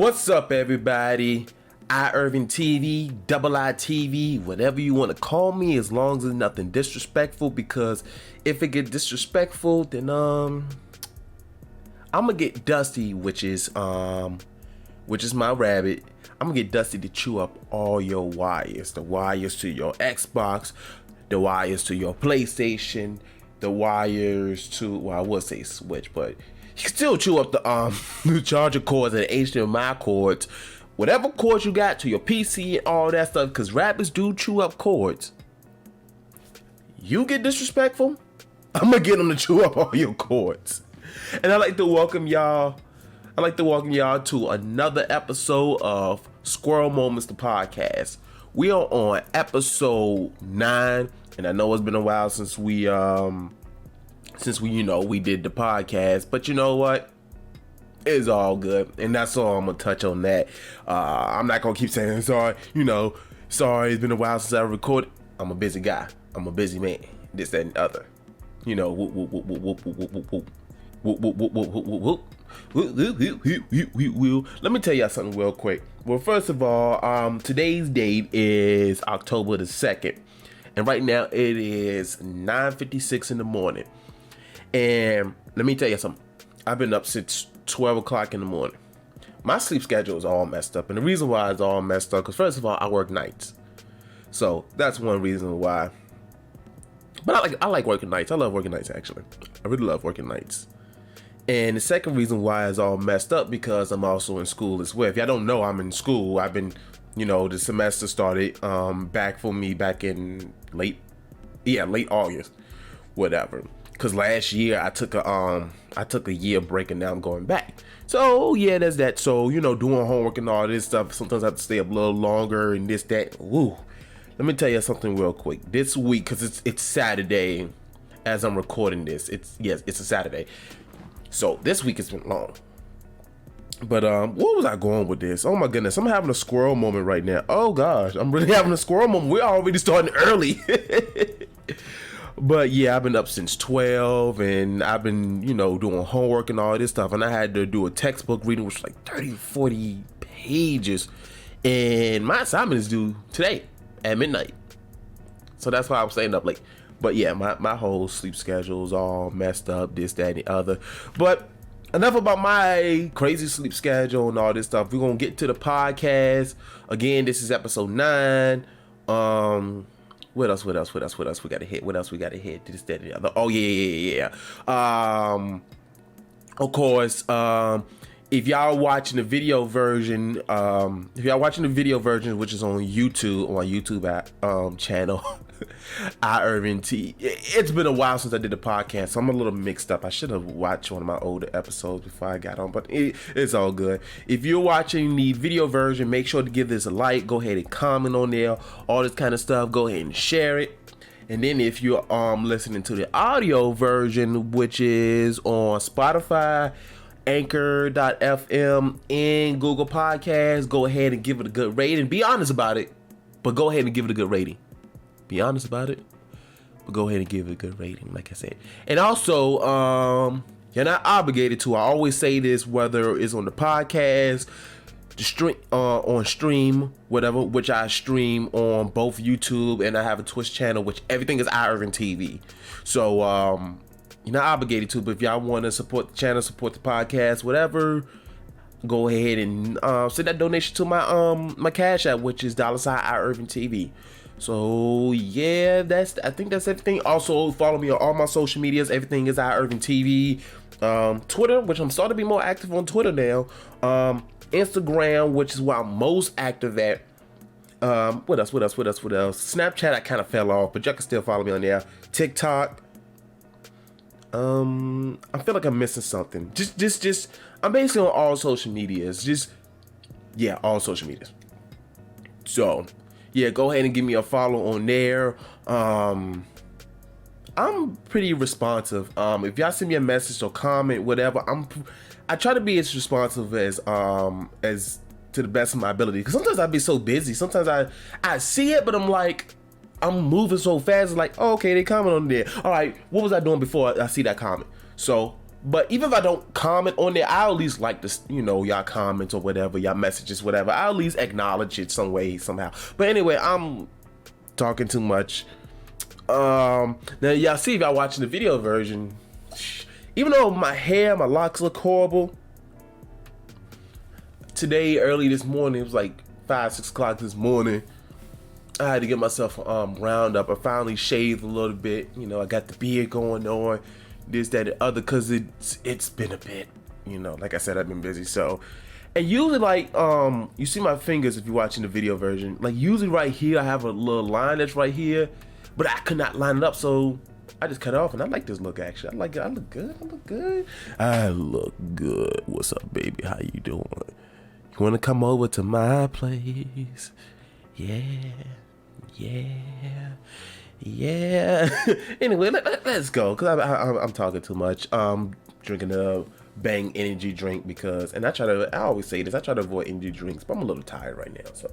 What's up, everybody? Irving TV, Double I TV, whatever you want to call me, as long as it's nothing disrespectful. Because if it get disrespectful, then I'm gonna get Dusty, which is my rabbit. I'm gonna get Dusty to chew up all your wires, the wires to your Xbox, the wires to your PlayStation, the wires to, well, I would say Switch, but you can still chew up the charger cords and the HDMI cords, whatever cords you got to your PC and all that stuff, because rabbits do chew up cords. You get disrespectful, I'm gonna get them to chew up all your cords. And I'd like to welcome y'all to another episode of Squirrel Moments, the podcast. We are on episode 9, and I know it's been a while since we did the podcast, but you know what? It's all good, and that's all I'm gonna touch on that. I'm not gonna keep saying sorry. Sorry, it's been a while since I recorded. I'm a busy guy. I'm a busy man. This, that, and other. Let me tell y'all something real quick. Well, first of all, today's date is October the 2nd, and right now it is 9:56 in the morning. And let me tell you something. I've been up since 12 o'clock in the morning. My sleep schedule is all messed up. And the reason why it's all messed up, because first of all, I work nights. So that's one reason why. But I like working nights. I love working nights, actually. I really love working nights. And the second reason why it's all messed up, because I'm also in school as well. If y'all don't know, I'm in school. I've been, the semester started back for me back in late August, whatever. Because last year I took a year break, and now I'm going back. So yeah, there's that. So doing homework and all this stuff. Sometimes I have to stay up a little longer and this, that. Woo. Let me tell you something real quick. This week, because it's Saturday, as I'm recording this. It's a Saturday. So this week has been long. But what was I going with this? Oh my goodness, I'm having a squirrel moment right now. Oh gosh, I'm really having a squirrel moment. We're already starting early. But yeah, I've been up since 12, and I've been, doing homework and all this stuff. And I had to do a textbook reading, which was like 30, 40 pages. And my assignment is due today at midnight. So that's why I'm staying up late. But yeah, my whole sleep schedule is all messed up, this, that, and the other. But enough about my crazy sleep schedule and all this stuff. We're going to get to the podcast. Again, this is episode 9. What else we gotta hit? This, that, and the other. Oh yeah. Of course, if y'all watching the video version, which is on YouTube, on my YouTube channel, Irving T. It's been a while since I did the podcast, so I'm a little mixed up. I should have watched one of my older episodes before I got on, but it's all good. If you're watching the video version, make sure to give this a like. Go ahead and comment on there, all this kind of stuff. Go ahead and share it. And then if you're listening to the audio version, which is on Spotify, Anchor.fm, and Google Podcasts, go ahead and give it a good rating. Be honest about it, but go ahead and give it a good rating. Be honest about it, but go ahead and give it a good rating, like I said. And also, you're not obligated to. I always say this, whether it's on the podcast, the stream, on stream, whatever, which I stream on both YouTube, and I have a Twitch channel, which everything is Irving TV. So, you're not obligated to, but if y'all want to support the channel, support the podcast, whatever, go ahead and send that donation to my Cash App, which is $Irving TV. So yeah, I think that's everything. Also, follow me on all my social medias. Everything is Irving TV. Twitter, which I'm starting to be more active on Twitter now. Instagram, which is where I'm most active at. What else? Snapchat, I kind of fell off, but y'all can still follow me on there. TikTok. I feel like I'm missing something. Just I'm basically on all social medias. All social medias. So yeah, go ahead and give me a follow on there. I'm pretty responsive. If y'all send me a message or comment, whatever, I try to be as responsive as to the best of my ability. Because sometimes I be so busy. Sometimes I see it, but I'm moving so fast. It's like, oh, okay, they comment on there. All right, what was I doing before I see that comment? So But even if I don't comment on there, I at least like this, y'all comments or whatever, y'all messages, whatever. I at least acknowledge it some way, somehow. But anyway, I'm talking too much. Now y'all see, if y'all watching the video version, even though my locks look horrible, today, early this morning, it was like 5-6 o'clock this morning, I had to get myself round up. I finally shaved a little bit. I got the beard going on, this, that, and other, because it's been a bit. Like I said, I've been busy. So, and usually, like, you see my fingers if you're watching the video version. Like, usually right here, I have a little line that's right here, but I could not line it up, so I just cut it off, and I like this look, actually. I like it. I look good. I look good. What's up, baby? How you doing? You want to come over to my place? Yeah. Anyway, let's go, because I'm talking too much. Drinking a Bang energy drink because, and I always say this, I try to avoid energy drinks, but I'm a little tired right now, so.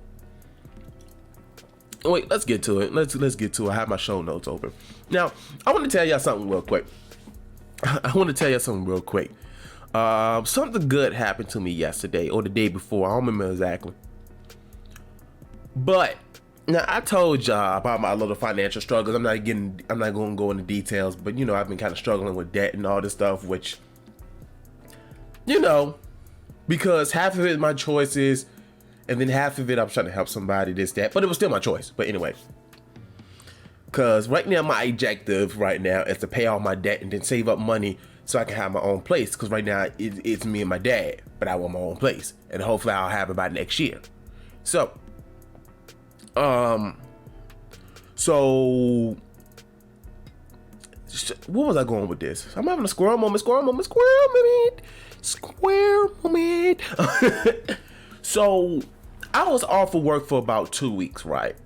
Wait, let's get to it. Let's get to it. I have my show notes open. Now, I want to tell y'all something real quick. Something good happened to me yesterday or the day before. I don't remember exactly. But now I told y'all about my little financial struggles. I'm not going to go into details, but I've been kind of struggling with debt and all this stuff, which because half of it is my choices, and then half of it I'm trying to help somebody, this, that, but it was still my choice. But anyway, because right now my objective right now is to pay off my debt and then save up money so I can have my own place. Because right now it's me and my dad, but I want my own place, and hopefully I'll have it by next year. So what was I going with this? I'm having a squirrel moment. So I was off of work for about 2 weeks, right?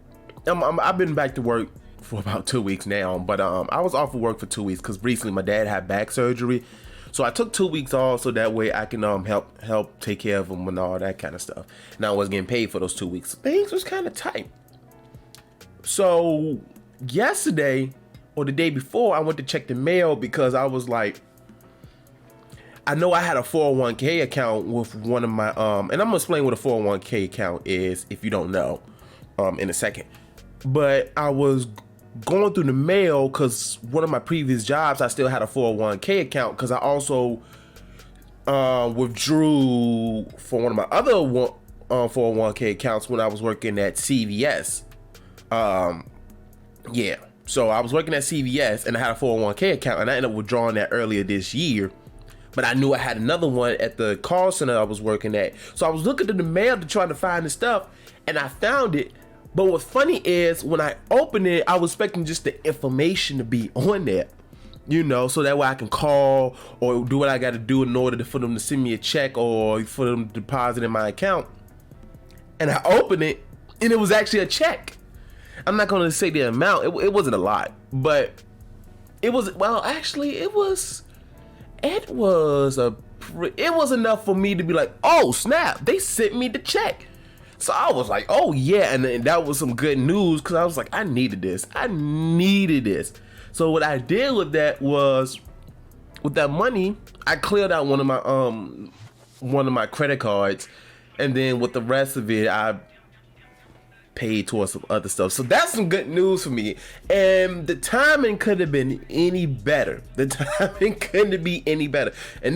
I've been back to work for about 2 weeks now, but I was off of work for 2 weeks because recently my dad had back surgery. So I took 2 weeks off so that way I can help take care of him and all that kind of stuff. And I was getting paid for those 2 weeks. Things was kind of tight. So yesterday or the day before, I went to check the mail because I was like, I know I had a 401k account with one of my and I'm gonna explain what a 401k account is if you don't know in a second. But I was going through the mail because one of my previous jobs, I still had a 401k account because I also withdrew for one of my other 401k accounts when I was working at CVS. Yeah, so I was working at CVS and I had a 401k account, and I ended up withdrawing that earlier this year. But I knew I had another one at the call center I was working at. So I was looking through the mail to try to find the stuff, and I found it. But what's funny is when I opened it, I was expecting just the information to be on there, so that way I can call or do what I got to do in order for them to send me a check or for them to deposit in my account. And I opened it, and it was actually a check. I'm not going to say the amount. It wasn't a lot, but it was, it was enough for me to be like, oh snap, they sent me the check. So I was like, oh yeah, and that was some good news because I was like, I needed this. So what I did with that was, with that money, I cleared out one of my credit cards, and then with the rest of it, I paid towards some other stuff. So that's some good news for me. And the timing couldn't have been any better. And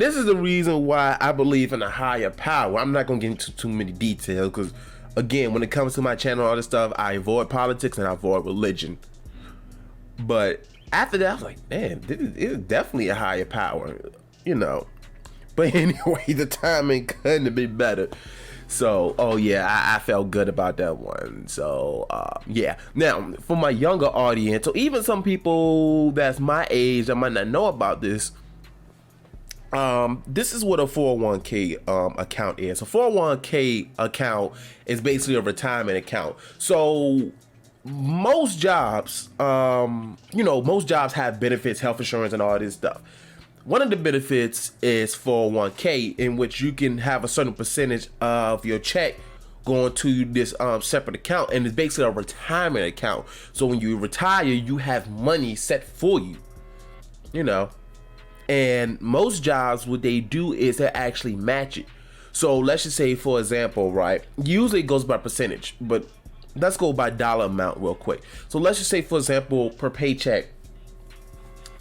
this is the reason why I believe in a higher power. I'm not going to get into too many details because, again, when it comes to my channel and all this stuff, I avoid politics and I avoid religion. But after that, I was like, man, this is definitely a higher power, But anyway, the timing couldn't have been better. So, I felt good about that one. So, yeah. Now, for my younger audience, or even some people that's my age that might not know about this, this is what a 401k account is. A 401k account is basically a retirement account. So, most jobs, most jobs have benefits, health insurance, and all this stuff. One of the benefits is 401k, in which you can have a certain percentage of your check going to this separate account, and it's basically a retirement account. So when you retire, you have money set for you, And most jobs, what they do is they actually match it. So let's just say, for example, right? Usually it goes by percentage, but let's go by dollar amount real quick. So let's just say, for example, per paycheck,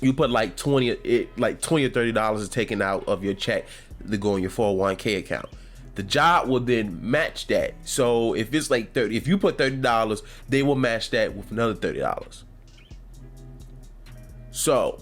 you put like 20 or $30 is taken out of your check to go in your 401k account. The job will then match that. So if it's like 30, if you put $30, they will match that with another $30. So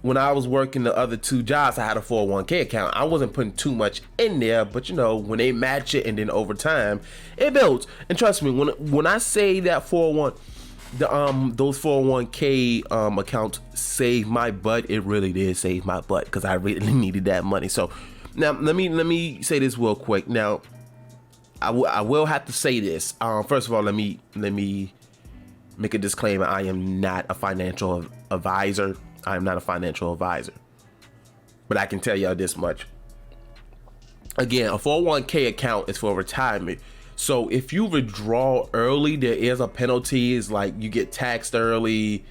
when I was working the other two jobs, I had a 401k account. I wasn't putting too much in there, but you know, when they match it and then over time, it builds. And trust me, when I say that those 401k accounts saved my butt, it really did save my butt because I really needed that money. So now let me say this real quick. Now I will have to say this. First of all, let me make a disclaimer. I am not a financial advisor. I am not a financial advisor, but I can tell y'all this much. Again, a 401k account is for retirement. So if you withdraw early, there is a penalty. It's like you get taxed early,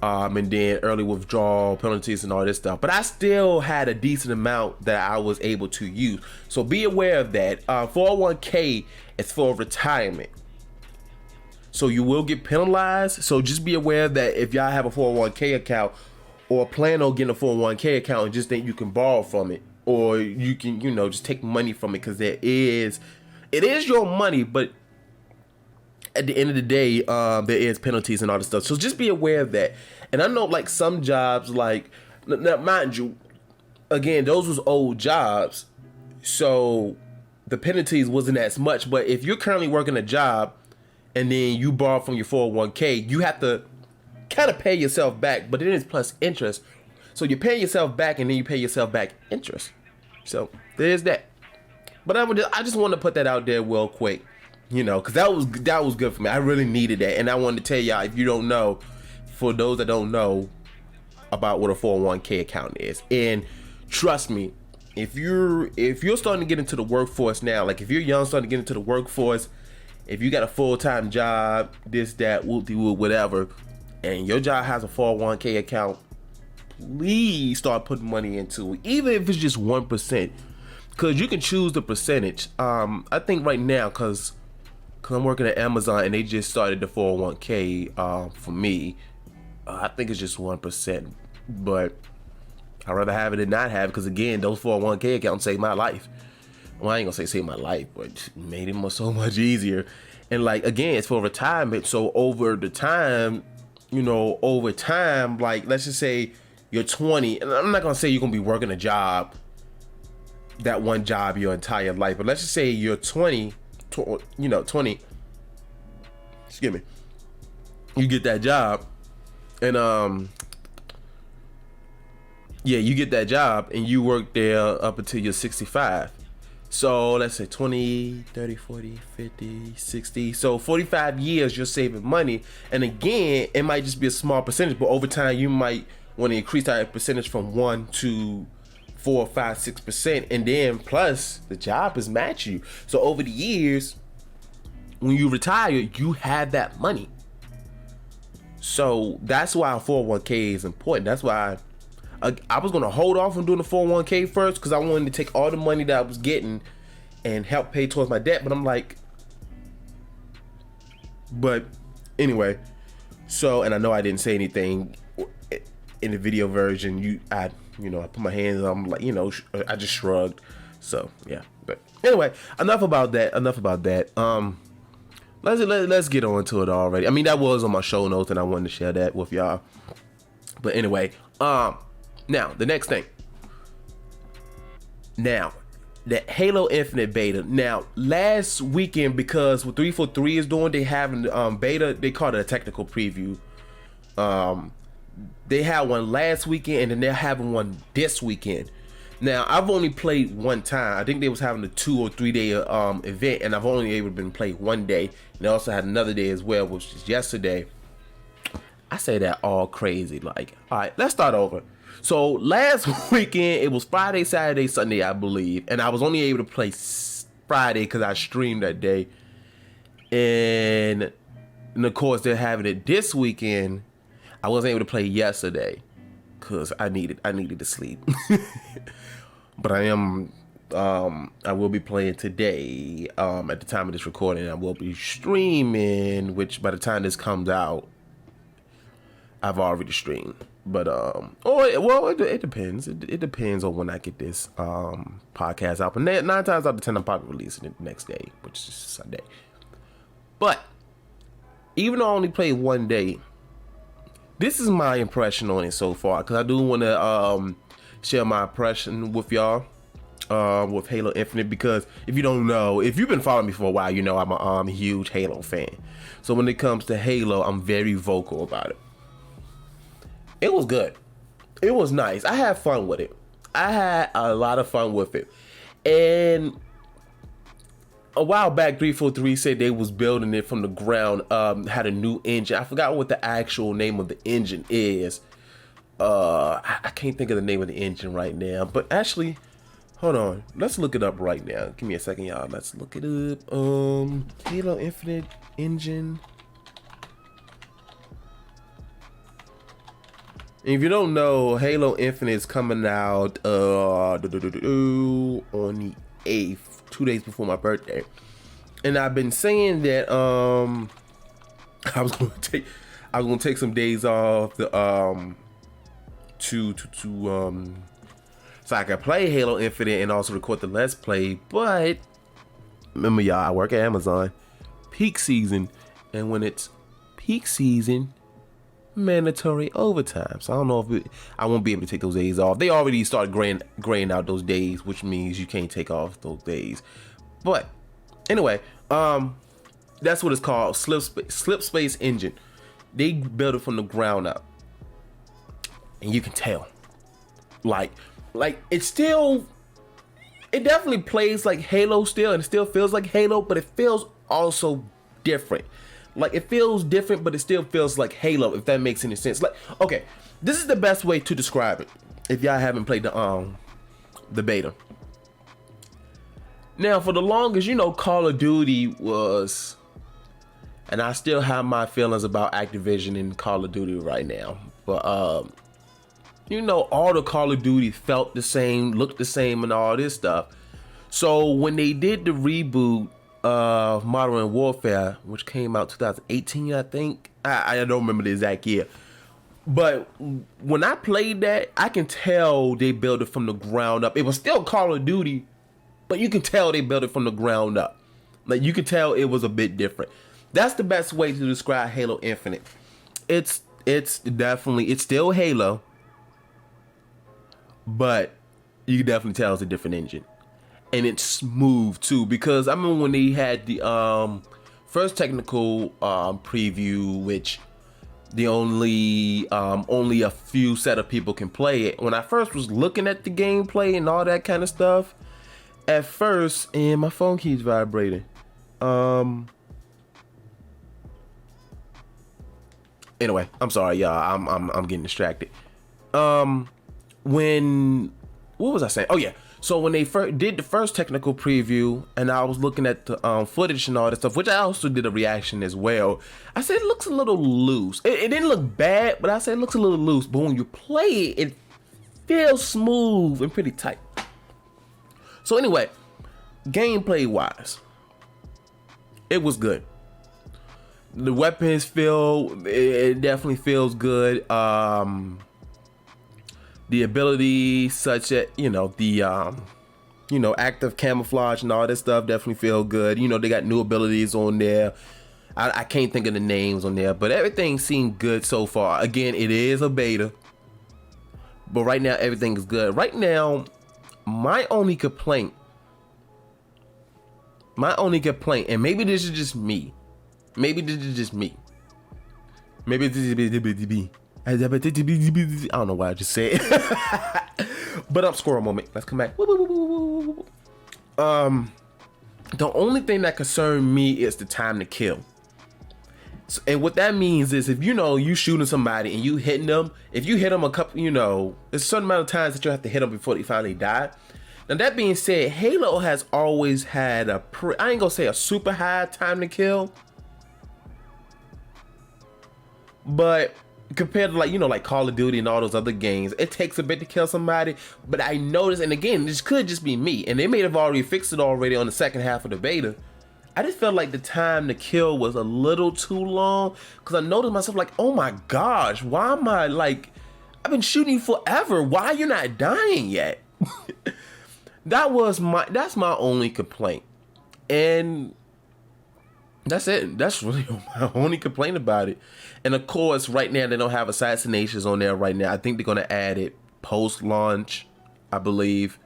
and then early withdrawal penalties and all this stuff. But I still had a decent amount that I was able to use. So be aware of that. 401k is for retirement. So you will get penalized. So just be aware that if y'all have a 401k account or plan on getting a 401k account and just think you can borrow from it, or you can, just take money from it, because it is your money, but at the end of the day, there is penalties and all this stuff. So just be aware of that. And I know like some jobs, like, now mind you, again, those was old jobs, so the penalties wasn't as much. But if you're currently working a job and then you borrow from your 401k, you have to kind of pay yourself back, but it is plus interest. So you pay yourself back and then you pay yourself back interest. So there's that. But I just want to put that out there real quick, because that was good for me. I really needed that, and I wanted to tell y'all, if you don't know, for those that don't know about what a 401k account is, and trust me, if you're starting to get into the workforce now, like if you're young, starting to get into the workforce, if you got a full-time job, this, that, whoop-de-whoop, whatever, and your job has a 401k account, please start putting money into it, even if it's just 1%, because you can choose the percentage. I think right now, because I'm working at Amazon and they just started the 401k for me, I think it's just 1%, but I'd rather have it than not have it, because again, those 401k accounts saved my life. Well, I ain't gonna say save my life, but made it so much easier. And like, again, it's for retirement. So over time, like, let's just say you're 20, and I'm not gonna say you're gonna be working a job, that one job your entire life, but let's just say you're 20, excuse me, you get that job, and you get that job and you work there up until you're 65. So let's say 20, 30, 40, 50, 60. So 45 years you're saving money. And again, it might just be a small percentage, but over time you might want to increase that percentage from 1 to 4, 5, 6%. And then plus the job is match you. So over the years, when you retire, you have that money. So that's why a 401k is important. That's why I was going to hold off on doing the 401k first, because I wanted to take all the money that I was getting and help pay towards my debt. But I'm like, but anyway, so, and I know I didn't say anything in the video version. I put my hands on, I'm like, I just shrugged. So yeah, but anyway, enough about that. Let's get on to it already. I mean, that was on my show notes and I wanted to share that with y'all. But anyway, now, the next thing. Now, the Halo Infinite beta. Now, last weekend, because what 343 is doing, they have beta, they call it a technical preview. They had one last weekend, and then they're having one this weekend. Now, I've only played one time. I think they was having a 2 or 3 day event, and I've only able to been played one day. And they also had another day as well, which is yesterday. I say that all crazy. Like, all right, let's start over. So last weekend, it was Friday, Saturday, Sunday, I believe. And I was only able to play Friday because I streamed that day. And of course, they're having it this weekend. I wasn't able to play yesterday because I needed to sleep. But I will be playing today. At the time of this recording, I will be streaming, which by the time this comes out, I've already streamed. But it depends. It depends on when I get this podcast out. But 9 times out of 10, I'm probably releasing it the next day, which is Sunday. But even though I only played one day, this is my impression on it so far, because I do want to share my impression with y'all with Halo Infinite. Because if you don't know, if you've been following me for a while, you know I'm a huge Halo fan. So when it comes to Halo, I'm very vocal about it. It was good. It was nice. I had fun with it. I had a lot of fun with it. And a while back, 343 said they was building it from the ground, had a new engine. I forgot what the actual name of the engine is. I can't think of the name of the engine right now. But actually, hold on. Let's look it up right now. Give me a second, y'all. Let's look it up. Halo Infinite engine. If you don't know, Halo Infinite is coming out on the 8th, 2 days before my birthday. And I've been saying that I was gonna take some days off so I could play Halo Infinite and also record the Let's Play. But remember, y'all, I work at Amazon. Peak season, and when it's peak season, mandatory overtime. So I don't know if I won't be able to take those days off. They already started graying out those days, which means you can't take off those days. But anyway, that's what it's called, Slip Space Engine. They built it from the ground up, and you can tell, like it definitely plays like Halo still, and it still feels like Halo, but it feels also different. Like, it feels different, but it still feels like Halo, if that makes any sense. Like, okay, this is the best way to describe it, if y'all haven't played the beta. Now, for the longest, Call of Duty was, and I still have my feelings about Activision and Call of Duty right now, but all the Call of Duty felt the same, looked the same, and all this stuff. So when they did the reboot of Modern Warfare, which came out 2018, I think. I don't remember the exact year. But when I played that, I can tell they built it from the ground up. It was still Call of Duty, but you can tell they built it from the ground up. Like, you can tell it was a bit different. That's the best way to describe Halo Infinite. It's still Halo, but you can definitely tell it's a different engine. And it's smooth too, because I remember when they had the first technical preview, which the only a few set of people can play it. When I first was looking at the gameplay and all that kind of stuff, at first, and my phone keeps vibrating. Anyway, I'm sorry, y'all. I'm getting distracted. What was I saying? Oh yeah. So when they did the first technical preview, and I was looking at the footage and all that stuff, which I also did a reaction as well, I said it looks a little loose. It didn't look bad, but I said it looks a little loose. But when you play it, it feels smooth and pretty tight. So anyway, gameplay wise, it was good. The weapons it definitely feels good. The ability, such as active camouflage and all this stuff, definitely feel good. They got new abilities on there. I can't think of the names on there, but everything seemed good so far. Again, it is a beta, but right now everything is good. Right now, my only complaint, and maybe this is just me. Maybe this is just me. Maybe this is I don't know why I just said it. But I'm Squirrel moment. Let's come back. The only thing that concerned me is the time to kill. So, and what that means is, if you shooting somebody and you hitting them, if you hit them a couple, there's a certain amount of times that you have to hit them before they finally die. Now that being said, Halo has always had I ain't gonna say a super high time to kill, but compared to like Call of Duty and all those other games, it takes a bit to kill somebody. But I noticed, and again, this could just be me, and they may have already fixed it already on the second half of the beta. I just felt like the time to kill was a little too long, because I noticed myself like, oh my gosh, why am I like, I've been shooting you forever. Why are you not dying yet? That's my only complaint. And that's it. That's really my only complaint about it. And of course, right now they don't have assassinations on there right now. I think they're gonna add it post-launch, I believe.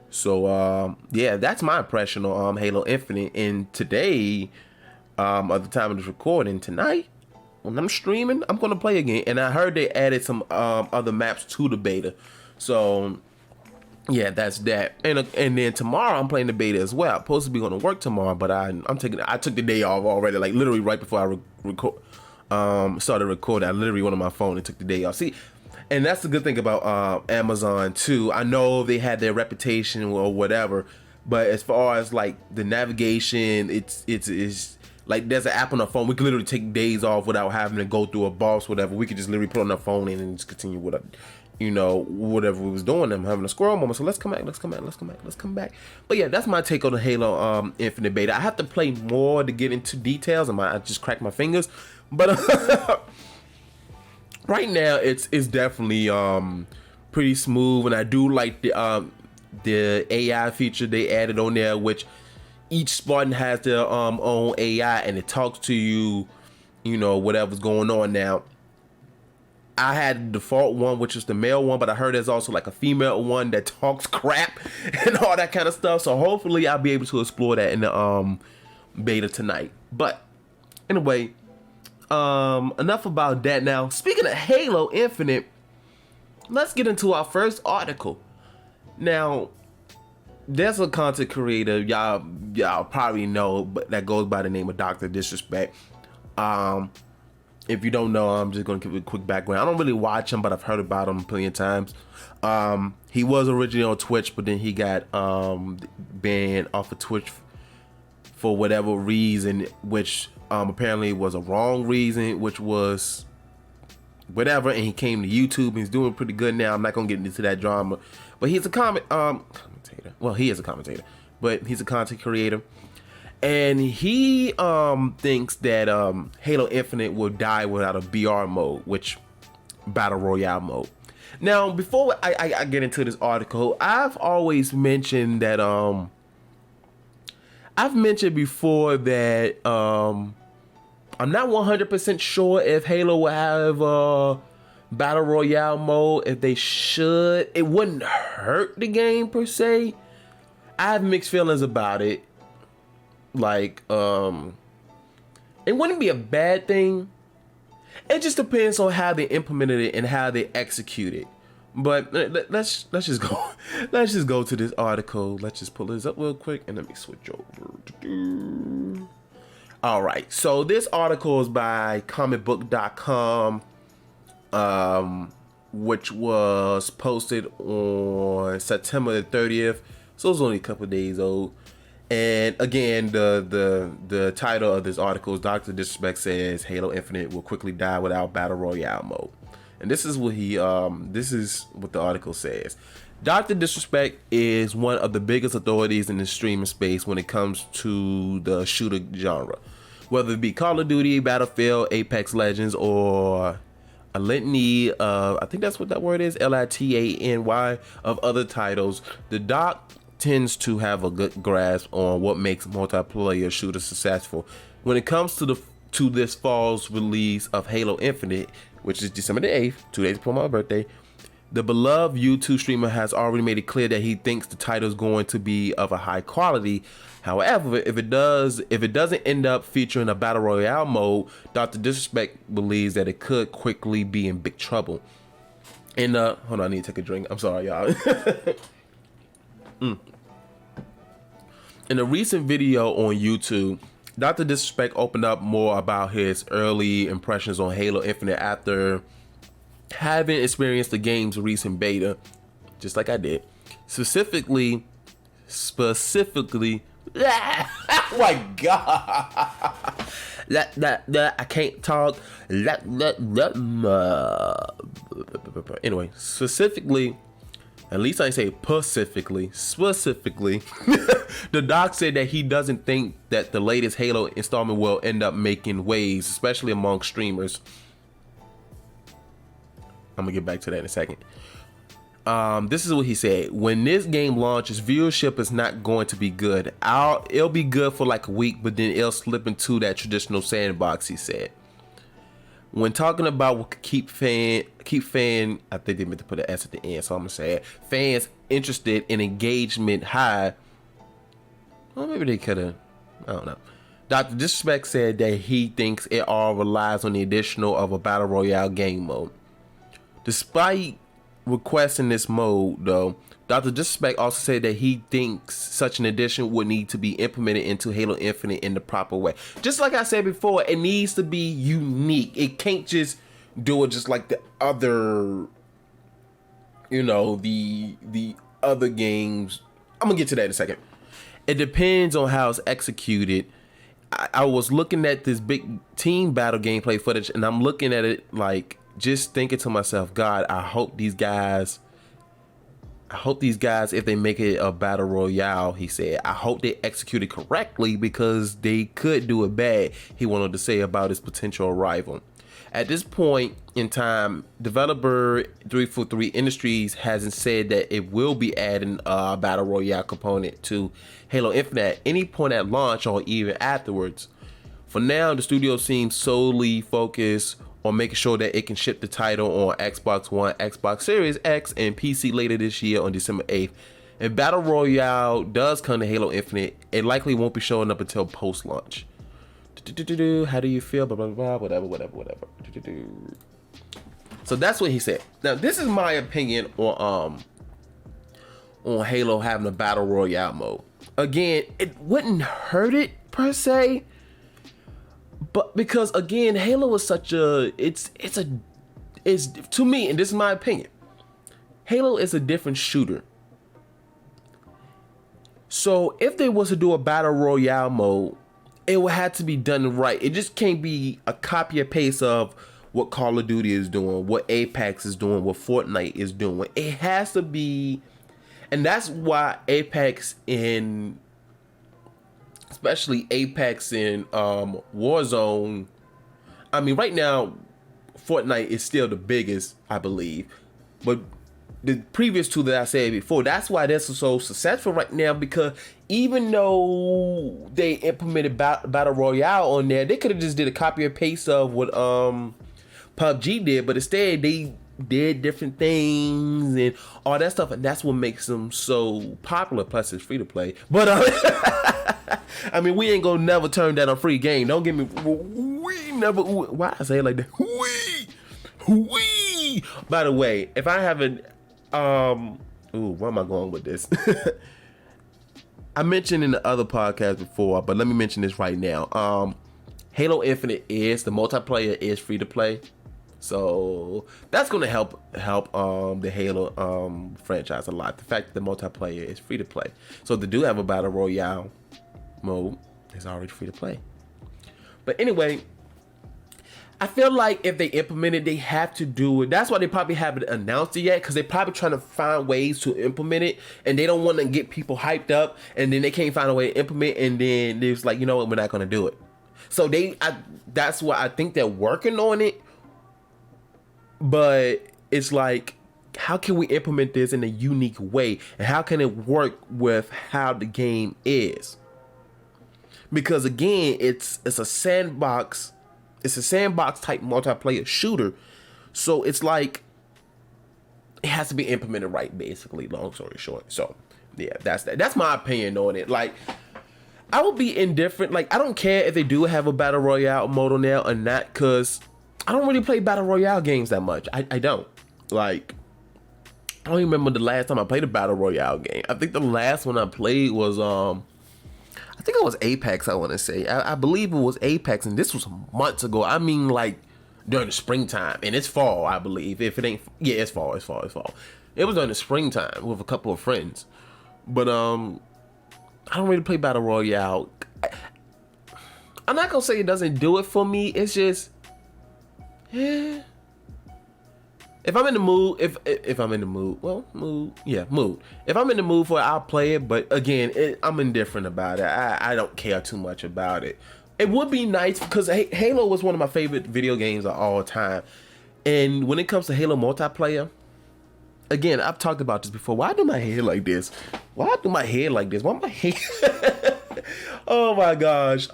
So yeah, that's my impression on Halo Infinite. And today, at the time of this recording, tonight, when I'm streaming, I'm gonna play again. And I heard they added some other maps to the beta. So yeah, that's that. And then tomorrow I'm playing the beta as well. I'm supposed to be going to work tomorrow, but I took the day off already, like literally right before I started recording. I literally went on my phone and took the day off. See, and that's the good thing about Amazon too. I know they had their reputation or whatever, but as far as like the navigation, it's like there's an app on our phone. We can literally take days off without having to go through a boss, whatever. We could just literally put on our phone and just continue with it. Whatever we was doing, I'm having a squirrel moment. So let's come back. But yeah, that's my take on the Halo Infinite beta. I have to play more to get into details. I just cracked my fingers, but right now it's definitely pretty smooth, and I do like the AI feature they added on there, which each Spartan has their own AI, and it talks to you, whatever's going on. Now, I had the default one, which is the male one, but I heard there's also like a female one that talks crap and all that kind of stuff. So hopefully I'll be able to explore that in the beta tonight. But anyway, enough about that. Now, speaking of Halo Infinite, let's get into our first article. Now, there's a content creator y'all probably know, but that goes by the name of Dr. Disrespect. If you don't know, I'm just going to give you a quick background. I don't really watch him, but I've heard about him plenty of times. He was originally on Twitch, but then he got banned off of Twitch for whatever reason, which apparently was a wrong reason, which was whatever. And he came to YouTube, and he's doing pretty good now. I'm not going to get into that drama. But he's a commentator. Well, he is a commentator, but he's a content creator. And he thinks that Halo Infinite will die without a BR mode, which Battle Royale mode. Now, before I get into this article, I've always mentioned that I've mentioned before that I'm not 100% sure if Halo will have Battle Royale mode. If they should, it wouldn't hurt the game per se. I have mixed feelings about it. Like, it wouldn't be a bad thing. It just depends on how they implemented it and how they execute it. But let's just go. Let's just go to this article. Let's just pull this up real quick and let me switch over. All right. So this article is by comicbook.com, which was posted on September the 30th. So it's only a couple days old. And again, the title of this article is Dr. Disrespect says Halo Infinite will quickly die without Battle Royale mode. And this is what the article says. Dr. Disrespect is one of the biggest authorities in the streaming space when it comes to the shooter genre. Whether it be Call of Duty, Battlefield, Apex Legends, or a litany of, I think that's what that word is, LITANY, of other titles, the doc tends to have a good grasp on what makes multiplayer shooters successful. When it comes to this fall's release of Halo Infinite, which is December the 8th, 2 days before my birthday, the beloved YouTube streamer has already made it clear that he thinks the title is going to be of a high quality. However, if it doesn't end up featuring a Battle Royale mode, Dr. Disrespect believes that it could quickly be in big trouble. And hold on, I need to take a drink. I'm sorry, y'all. In a recent video on YouTube, Dr. Disrespect opened up more about his early impressions on Halo Infinite after having experienced the game's recent beta, just like I did. Specifically, oh my god. I can't talk. Anyway, specifically, at least I say specifically, the doc said that he doesn't think that the latest Halo installment will end up making waves, especially among streamers. I'm gonna get back to that in a second. This is what he said. When this game launches, viewership is not going to be good. It'll be good for like a week, but then it'll slip into that traditional sandbox, he said. When talking about what could keep fan, I think they meant to put an S at the end, so I'm gonna say it. Fans interested in engagement high. Well, maybe they could have. I don't know. Dr. Disrespect said that he thinks it all relies on the additional of a battle royale game mode. Despite requesting this mode, though, Dr. Disrespect also said that he thinks such an addition would need to be implemented into Halo Infinite in the proper way. Just like I said before, it needs to be unique. It can't just do it just like the other, the other games. I'm gonna get to that in a second. It depends on how it's executed. I was looking at this big team battle gameplay footage, and I'm looking at it like just thinking to myself, God, I hope these guys, if they make it a battle royale, he said, I hope they execute it correctly because they could do it bad, he wanted to say about his potential rival. At this point in time, developer 343 Industries hasn't said that it will be adding a battle royale component to Halo Infinite at any point at launch or even afterwards. For now, the studio seems solely focused on making sure that it can ship the title on Xbox One, Xbox Series X, and PC later this year on December 8th. If Battle Royale does come to Halo Infinite, it likely won't be showing up until post-launch. How do you feel? Blah, blah, blah, whatever. So that's what he said. Now, this is my opinion on Halo having a Battle Royale mode. Again, it wouldn't hurt it per se, but because again, Halo is such a it's to me, and this is my opinion, Halo is a different shooter. So if they was to do a battle royale mode, it would have to be done right. It just can't be a copy and paste of what Call of Duty is doing, what Apex is doing, what Fortnite is doing. It has to be, and that's why Apex in, especially Apex in Warzone, I mean, right now, Fortnite is still the biggest, I believe. But the previous two that I said before, that's why they're so successful right now, because even though they implemented Battle Royale on there, they could have just did a copy and paste of what PUBG did, but instead they did different things and all that stuff, and that's what makes them so popular. Plus, it's free to play. But I mean, we ain't gonna never turn down a free game. Don't get me. We never. Why I say it like that? We. By the way, if I haven't, where am I going with this? I mentioned in the other podcast before, but let me mention this right now. Halo Infinite the multiplayer is free to play. So that's gonna help the Halo franchise a lot. The fact that the multiplayer is free to play. So they do have a battle royale mode. It's already free to play. But anyway, I feel like if they implement it, they have to do it. That's why they probably haven't announced it yet, because they're probably trying to find ways to implement it, and they don't want to get people hyped up, and then they can't find a way to implement, and then they're just like, you know what, we're not gonna do it. So that's why I think they're working on it. But it's like, how can we implement this in a unique way? And how can it work with how the game is? Because again, it's a sandbox. It's a sandbox type multiplayer shooter. So it's like, it has to be implemented right, basically, long story short. So yeah, that's my opinion on it. Like, I would be indifferent. Like, I don't care if they do have a battle royale mode on there or not, because I don't really play battle royale games that much. I don't. Like, I don't even remember the last time I played a battle royale game. I think the last one I played was I think it was Apex, I want to say. I believe it was Apex, and this was months ago. I mean, like, during the springtime, and it's fall, I believe. If it ain't, yeah, it's fall. It was during the springtime with a couple of friends. But I don't really play battle royale. I'm not gonna say it doesn't do it for me. It's just, yeah. If I'm in the mood, if I'm in the mood, mood. If I'm in the mood for it, I'll play it. But again, I'm indifferent about it. I don't care too much about it. It would be nice because Halo was one of my favorite video games of all time. And when it comes to Halo multiplayer, again, I've talked about this before. Why do my hair like this? Why do my hair like this? Why my hair? Oh my gosh.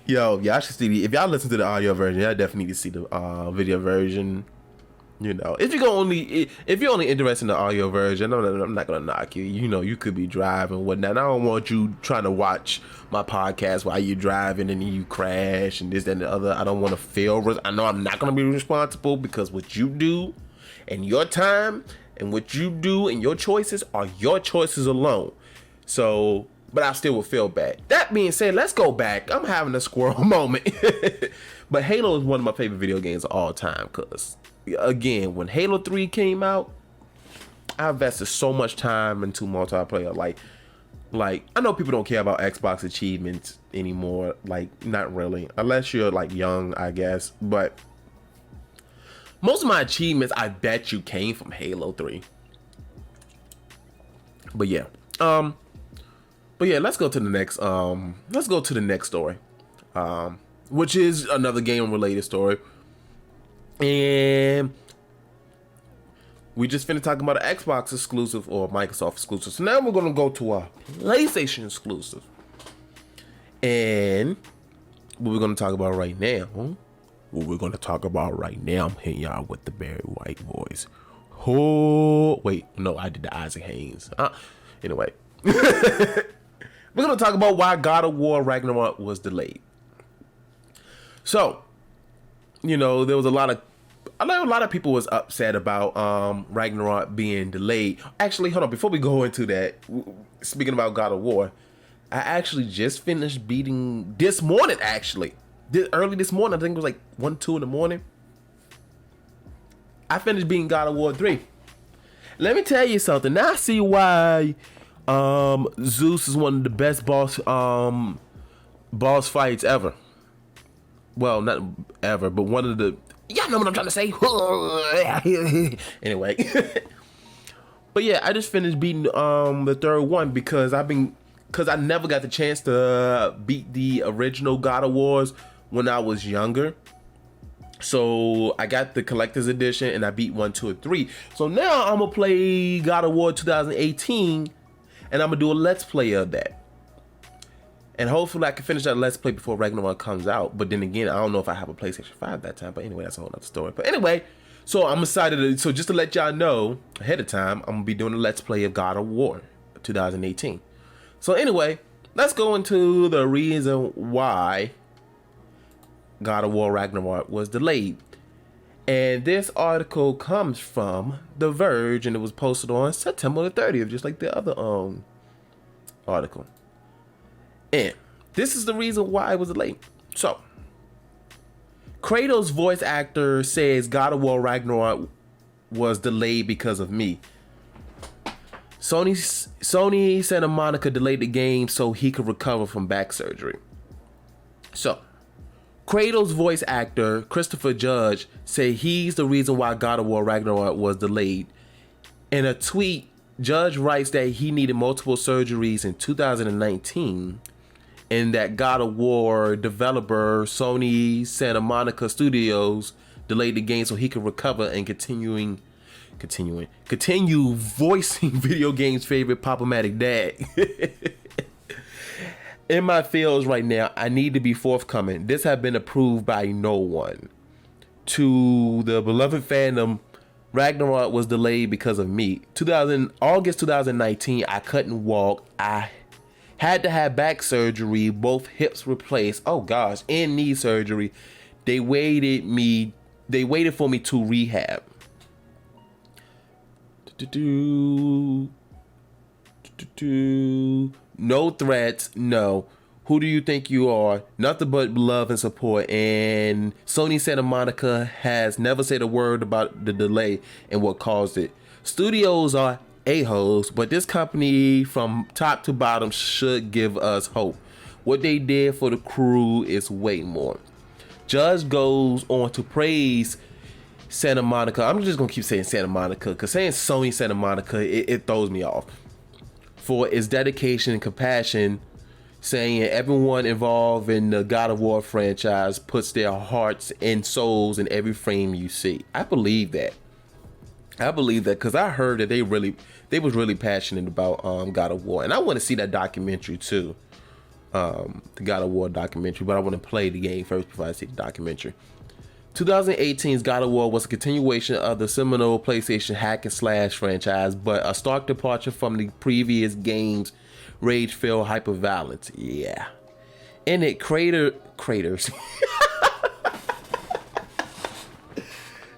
Yo, y'all should see if y'all listen to the audio version, y'all definitely need to see the video version. You know, if you're only interested in the audio version, I'm not gonna knock you. You know, you could be driving and whatnot. I don't want you trying to watch my podcast while you're driving and then you crash and this and the other. I don't want to feel. I know I'm not gonna be responsible because what you do and your time and what you do and your choices are your choices alone. So. But I still would feel bad. That being said, let's go back. I'm having a squirrel moment. But Halo is one of my favorite video games of all time. Because, again, when Halo 3 came out, I invested so much time into multiplayer. Like I know people don't care about Xbox achievements anymore. Like, not really. Unless you're, like, young, I guess. But most of my achievements, I bet you, came from Halo 3. But, yeah. But yeah, let's go to the next. Let's go to the next story, which is another game-related story, and we just finished talking about an Xbox exclusive or Microsoft exclusive. So now we're gonna go to a PlayStation exclusive, and what we're gonna talk about right now. I'm hitting y'all with the Barry White voice. Oh wait, no, I did the Isaac Hayes. Anyway. We're going to talk about why God of War Ragnarok was delayed. So, you know, there was a lot of people was upset about Ragnarok being delayed. Actually, hold on, before we go into that, speaking about God of War, I actually just finished beating this morning, early this morning, I think it was like 1, 2 in the morning. I finished beating God of War 3. Let me tell you something. Now I see why Zeus is one of the best boss fights ever. Well, not ever, but one of the. Y'all know what I'm trying to say. Anyway, but yeah, I just finished beating the third one because I never got the chance to beat the original God of Wars when I was younger. So I got the collector's edition and I beat 1, 2, and 3. So now I'm gonna play God of War 2018. And I'm going to do a Let's Play of that. And hopefully I can finish that Let's Play before Ragnarok comes out. But then again, I don't know if I have a PlayStation 5 that time. But anyway, that's a whole other story. But anyway, so I'm excited. So just to let y'all know ahead of time, I'm going to be doing a Let's Play of God of War 2018. So anyway, let's go into the reason why God of War Ragnarok was delayed. And this article comes from The Verge, and it was posted on September the 30th, just like the other article. And this is the reason why it was delayed. So, Kratos' voice actor says God of War Ragnarok was delayed because of me. Sony Santa Monica delayed the game so he could recover from back surgery. So, Kratos' voice actor, Christopher Judge, said he's the reason why God of War Ragnarok was delayed. In a tweet, Judge writes that he needed multiple surgeries in 2019 and that God of War developer Sony Santa Monica Studios delayed the game so he could recover and continue voicing video games' favorite problematic dad. In my feels right now, I need to be forthcoming. This has been approved by no one. To the beloved fandom, Ragnarok was delayed because of me. August 2019, I couldn't walk. I had to have back surgery, both hips replaced. Oh gosh, and knee surgery. They waited for me to rehab. No threats, no. Who do you think you are? Nothing but love and support. And Sony Santa Monica has never said a word about the delay and what caused it. Studios are a-holes, but this company from top to bottom should give us hope. What they did for the crew is way more. Judge goes on to praise Santa Monica. I'm just gonna keep saying Santa Monica because saying Sony Santa Monica, it throws me off. For its dedication and compassion, saying everyone involved in the God of War franchise puts their hearts and souls in every frame you see. I believe that. Because I heard that they was really passionate about God of War, and I want to see that documentary too. The God of War documentary, but I want to play the game first before I see the documentary. 2018's God of War was a continuation of the seminal PlayStation hack and slash franchise, but a stark departure from the previous game's rage-filled hyper-violence. Yeah. In it, Craters.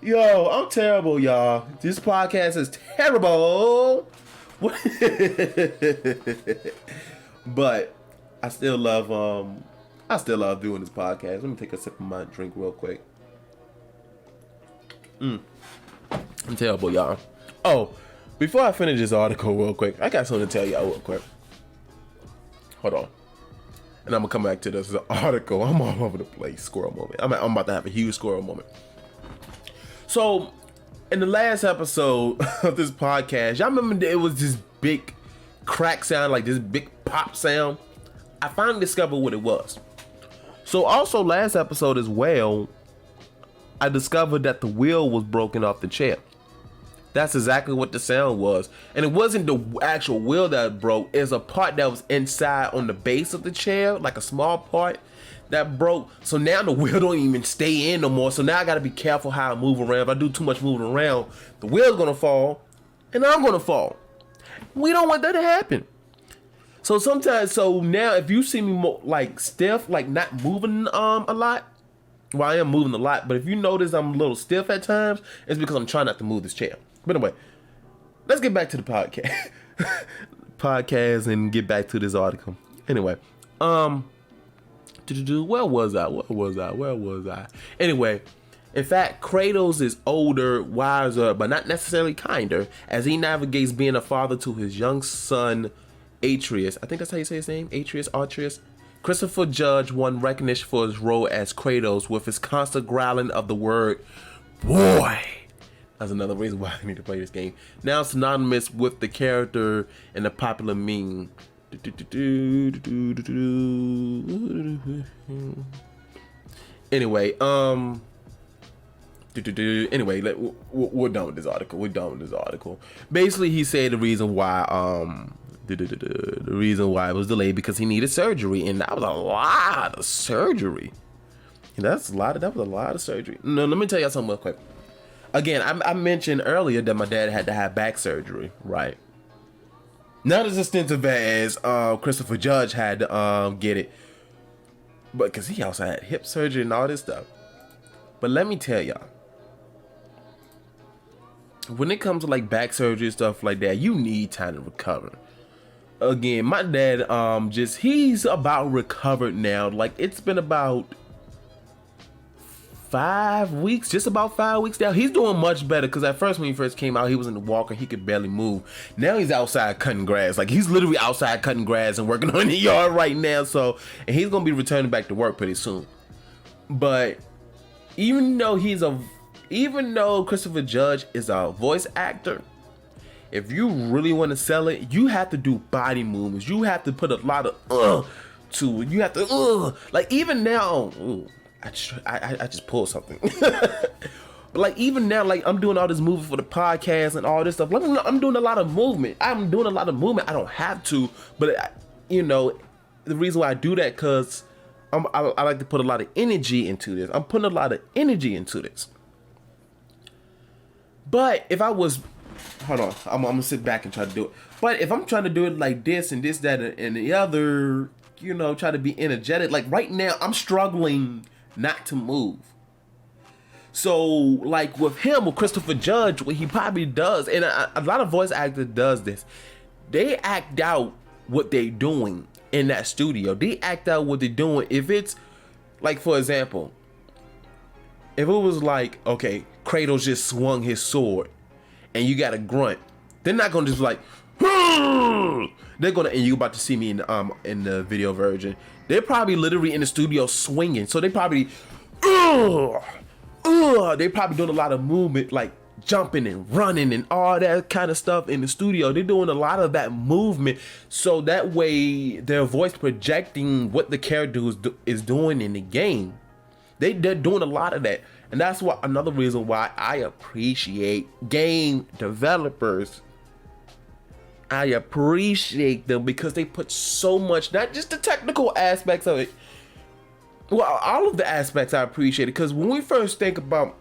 Yo, I'm terrible, y'all. This podcast is terrible. But I still love doing this podcast. Let me take a sip of my drink real quick. I'm terrible, y'all. Oh, before I finish this article real quick, I got something to tell y'all real quick. Hold on. And I'm gonna come back to this article. I'm all over the place. Squirrel moment. I'm about to have a huge squirrel moment. So, in the last episode of this podcast, y'all remember it was this big crack sound, like this big pop sound? I finally discovered what it was. So also last episode as well, I discovered that the wheel was broken off the chair. That's exactly what the sound was. And it wasn't the actual wheel that broke. It's a part that was inside on the base of the chair, like a small part that broke. So now the wheel don't even stay in no more. So now I gotta be careful how I move around. If I do too much moving around, the wheel's gonna fall and I'm gonna fall. We don't want that to happen. So now if you see me like stiff, like not moving a lot, well, I am moving a lot, but if you notice I'm a little stiff at times, it's because I'm trying not to move this chair. But anyway, let's get back to the podcast and get back to this article. Anyway, where was I? Anyway, in fact, Kratos is older, wiser, but not necessarily kinder, as he navigates being a father to his young son, Atreus. I think that's how you say his name, Atreus. Christopher Judge won recognition for his role as Kratos with his constant growling of the word boy. That's another reason why I need to play this game. Now synonymous with the character in the popular meme. Anyway, we're done with this article. Basically, he said the reason why the reason why it was delayed because he needed surgery, and that was a lot of surgery. And that was a lot of surgery. No, let me tell y'all something real quick. Again, I mentioned earlier that my dad had to have back surgery, right? Not as extensive as Christopher Judge had to get it, but because he also had hip surgery and all this stuff. But let me tell y'all, when it comes to like back surgery and stuff like that, you need time to recover. Again, my dad he's about recovered now. Like it's been about 5 weeks, just about 5 weeks now. He's doing much better because at first when he first came out, he was in the walker, he could barely move. Now he's outside cutting grass. Like he's literally outside cutting grass and working on the yard right now. So, and he's gonna be returning back to work pretty soon. But even though Christopher Judge is a voice actor, if you really want to sell it, you have to do body movements. You have to put a lot of to it. You have to like even now. I just pulled something. But like even now, like I'm doing all this movement for the podcast and all this stuff. Like, I'm doing a lot of movement. I don't have to, but the reason why I do that because I like to put a lot of energy into this. I'm putting a lot of energy into this. But if I was, hold on, I'm gonna sit back and try to do it. But if I'm trying to do it like this and this, that, and the other, try to be energetic. Like right now, I'm struggling not to move. So like with Christopher Judge, what he probably does, and a lot of voice actors does this, they act out what they're doing in that studio. They act out what they're doing. If it's like, for example, if it was like, okay, Kratos just swung his sword and you got a grunt, they're not gonna just be like, They're gonna, and you about to see me in the video version. They're probably literally in the studio swinging. So they probably, they probably doing a lot of movement, like jumping and running and all that kind of stuff in the studio. They're doing a lot of that movement, so that way their voice projecting what the character is doing in the game. They're doing a lot of that, and that's why another reason why I appreciate game developers. I appreciate them because they put so much, not just the technical aspects of it. Well, all of the aspects I appreciate it, because when we first think about,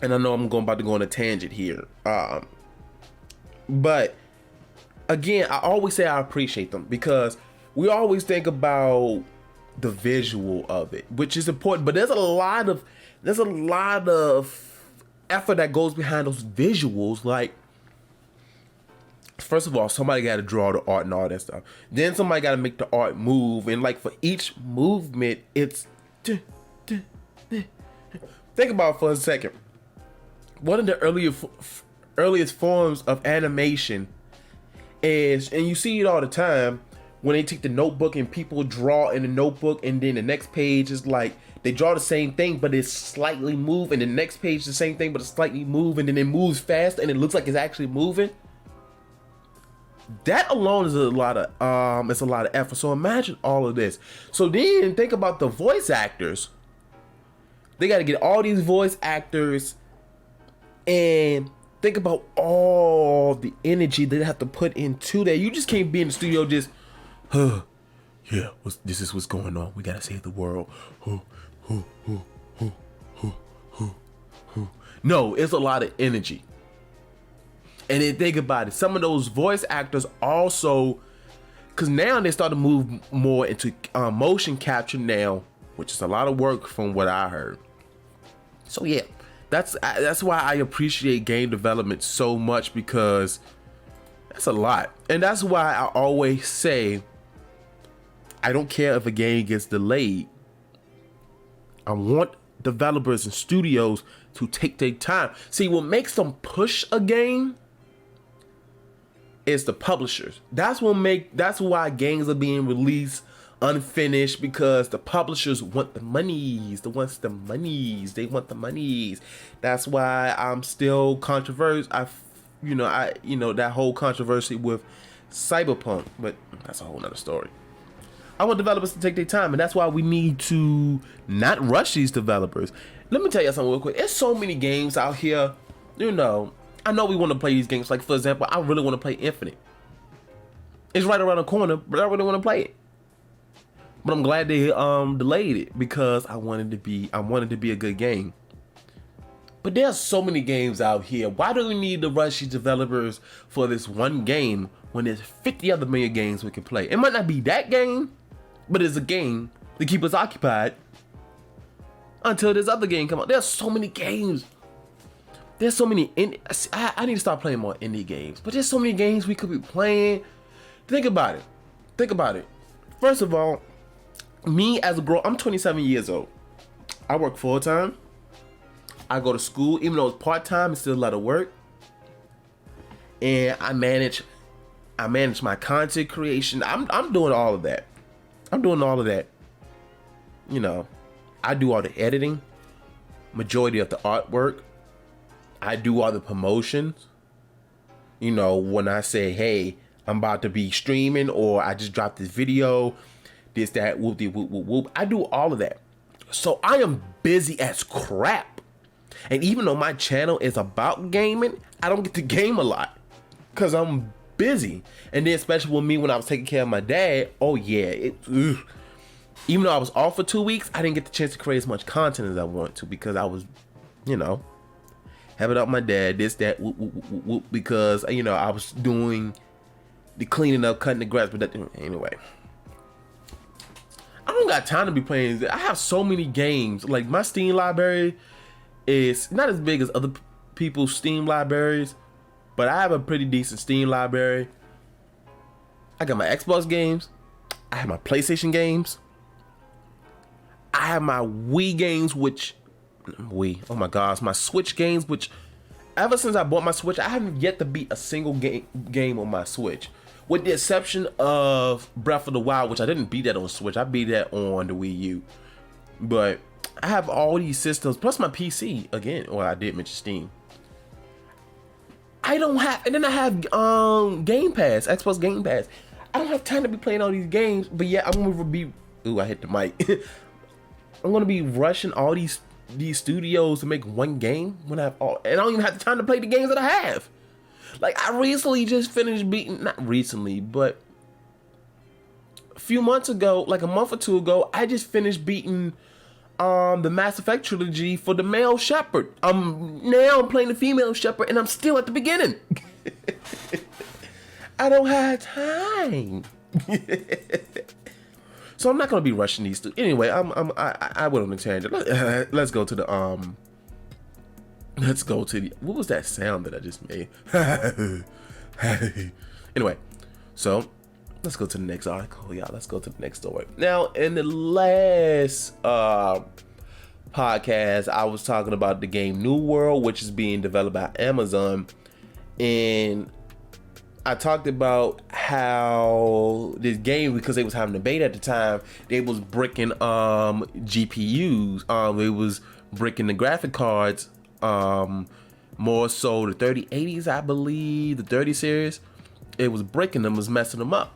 and I know I'm about to go on a tangent here, but again, I always say I appreciate them because we always think about the visual of it, which is important, but there's a lot of effort that goes behind those visuals. Like, first of all, somebody got to draw the art and all that stuff. Then somebody got to make the art move. And like for each movement, it's... Think about it for a second. One of the earliest forms of animation is, and you see it all the time, when they take the notebook and people draw in the notebook, and then the next page is like, they draw the same thing, but it's slightly moved, and the next page is the same thing, but it's slightly moved, and then it moves fast, and it looks like it's actually moving. That alone is a lot of effort. So imagine all of this. So then think about the voice actors. They got to get all these voice actors, and think about all the energy they have to put into that. You just can't be in the studio just, yeah, this is what's going on. We gotta save the world. No, it's a lot of energy. And then think about it. Some of those voice actors also, because now they start to move more into motion capture now, which is a lot of work from what I heard. So yeah, that's why I appreciate game development so much, because that's a lot. And that's why I always say, I don't care if a game gets delayed. I want developers and studios to take their time. See, what makes them push a game is the publishers. That's why games are being released unfinished, because the publishers want the monies. They want the monies. That's why I'm still controversial. That whole controversy with Cyberpunk, but that's a whole nother story. I want developers to take their time, and that's why we need to not rush these developers. Let me tell you something real quick. There's so many games out here, I know we want to play these games. Like, for example, I really want to play Infinite. It's right around the corner, but I really want to play it. But I'm glad they delayed it, because I wanted to be a good game. But there's so many games out here. Why do we need to rush these developers for this one game when there's 50 other million games we can play? It might not be that game, but it's a game to keep us occupied until this other game come out. There's so many games. There's so many. I need to start playing more indie games. But there's so many games we could be playing. Think about it. First of all, me as a girl, I'm 27 years old. I work full time. I go to school, even though it's part time. It's still a lot of work. And I manage my content creation. I'm doing all of that. I do all the editing, majority of the artwork. I do all the promotions. When I say, hey, I'm about to be streaming, or I just dropped this video, this, that, whoop, whoop, whoop, whoop. I do all of that. So I am busy as crap. And even though my channel is about gaming, I don't get to game a lot because I'm busy. And then especially with me when I was taking care of my dad, oh yeah, even though I was off for 2 weeks, I didn't get the chance to create as much content as I want to, because I was, having up my dad, this, that, whoop, whoop, whoop, whoop, because, I was doing the cleaning up, cutting the grass, but anyway. I don't got time to be playing. I have so many games. Like, my Steam library is not as big as other people's Steam libraries, but I have a pretty decent Steam library. I got my Xbox games. I have my PlayStation games. I have my Wii games, oh my gosh, my Switch games, which ever since I bought my Switch, I haven't yet to beat a single game on my Switch. with the exception of Breath of the Wild, which I didn't beat that on Switch. I beat that on the Wii U. But I have all these systems, plus my PC, again, or I did mention Steam. I don't have, and then I have Game Pass, Xbox Game Pass. I don't have time to be playing all these games, but yeah, I'm gonna be, ooh, I hit the mic. I'm gonna be rushing all these studios to make one game when I have all, and I don't even have the time to play the games that I have. Like, I recently just finished beating, not recently, but a few months ago, like a month or two ago, I just finished beating the Mass Effect trilogy for the male Shepherd. Now I'm playing the female Shepherd, and I'm still at the beginning. I don't have time. So I'm not gonna be rushing these two. Anyway, I went on a tangent. Let's go to the what was that sound that I just made? Anyway, so let's go to the next article, y'all. Let's go to the next story. Now, in the last podcast, I was talking about the game New World, which is being developed by Amazon, and I talked about how this game, because they was having a beta at the time, they was bricking GPUs. It was bricking the graphic cards, more so the 3080s, I believe, the 30 series. It was breaking them, was messing them up.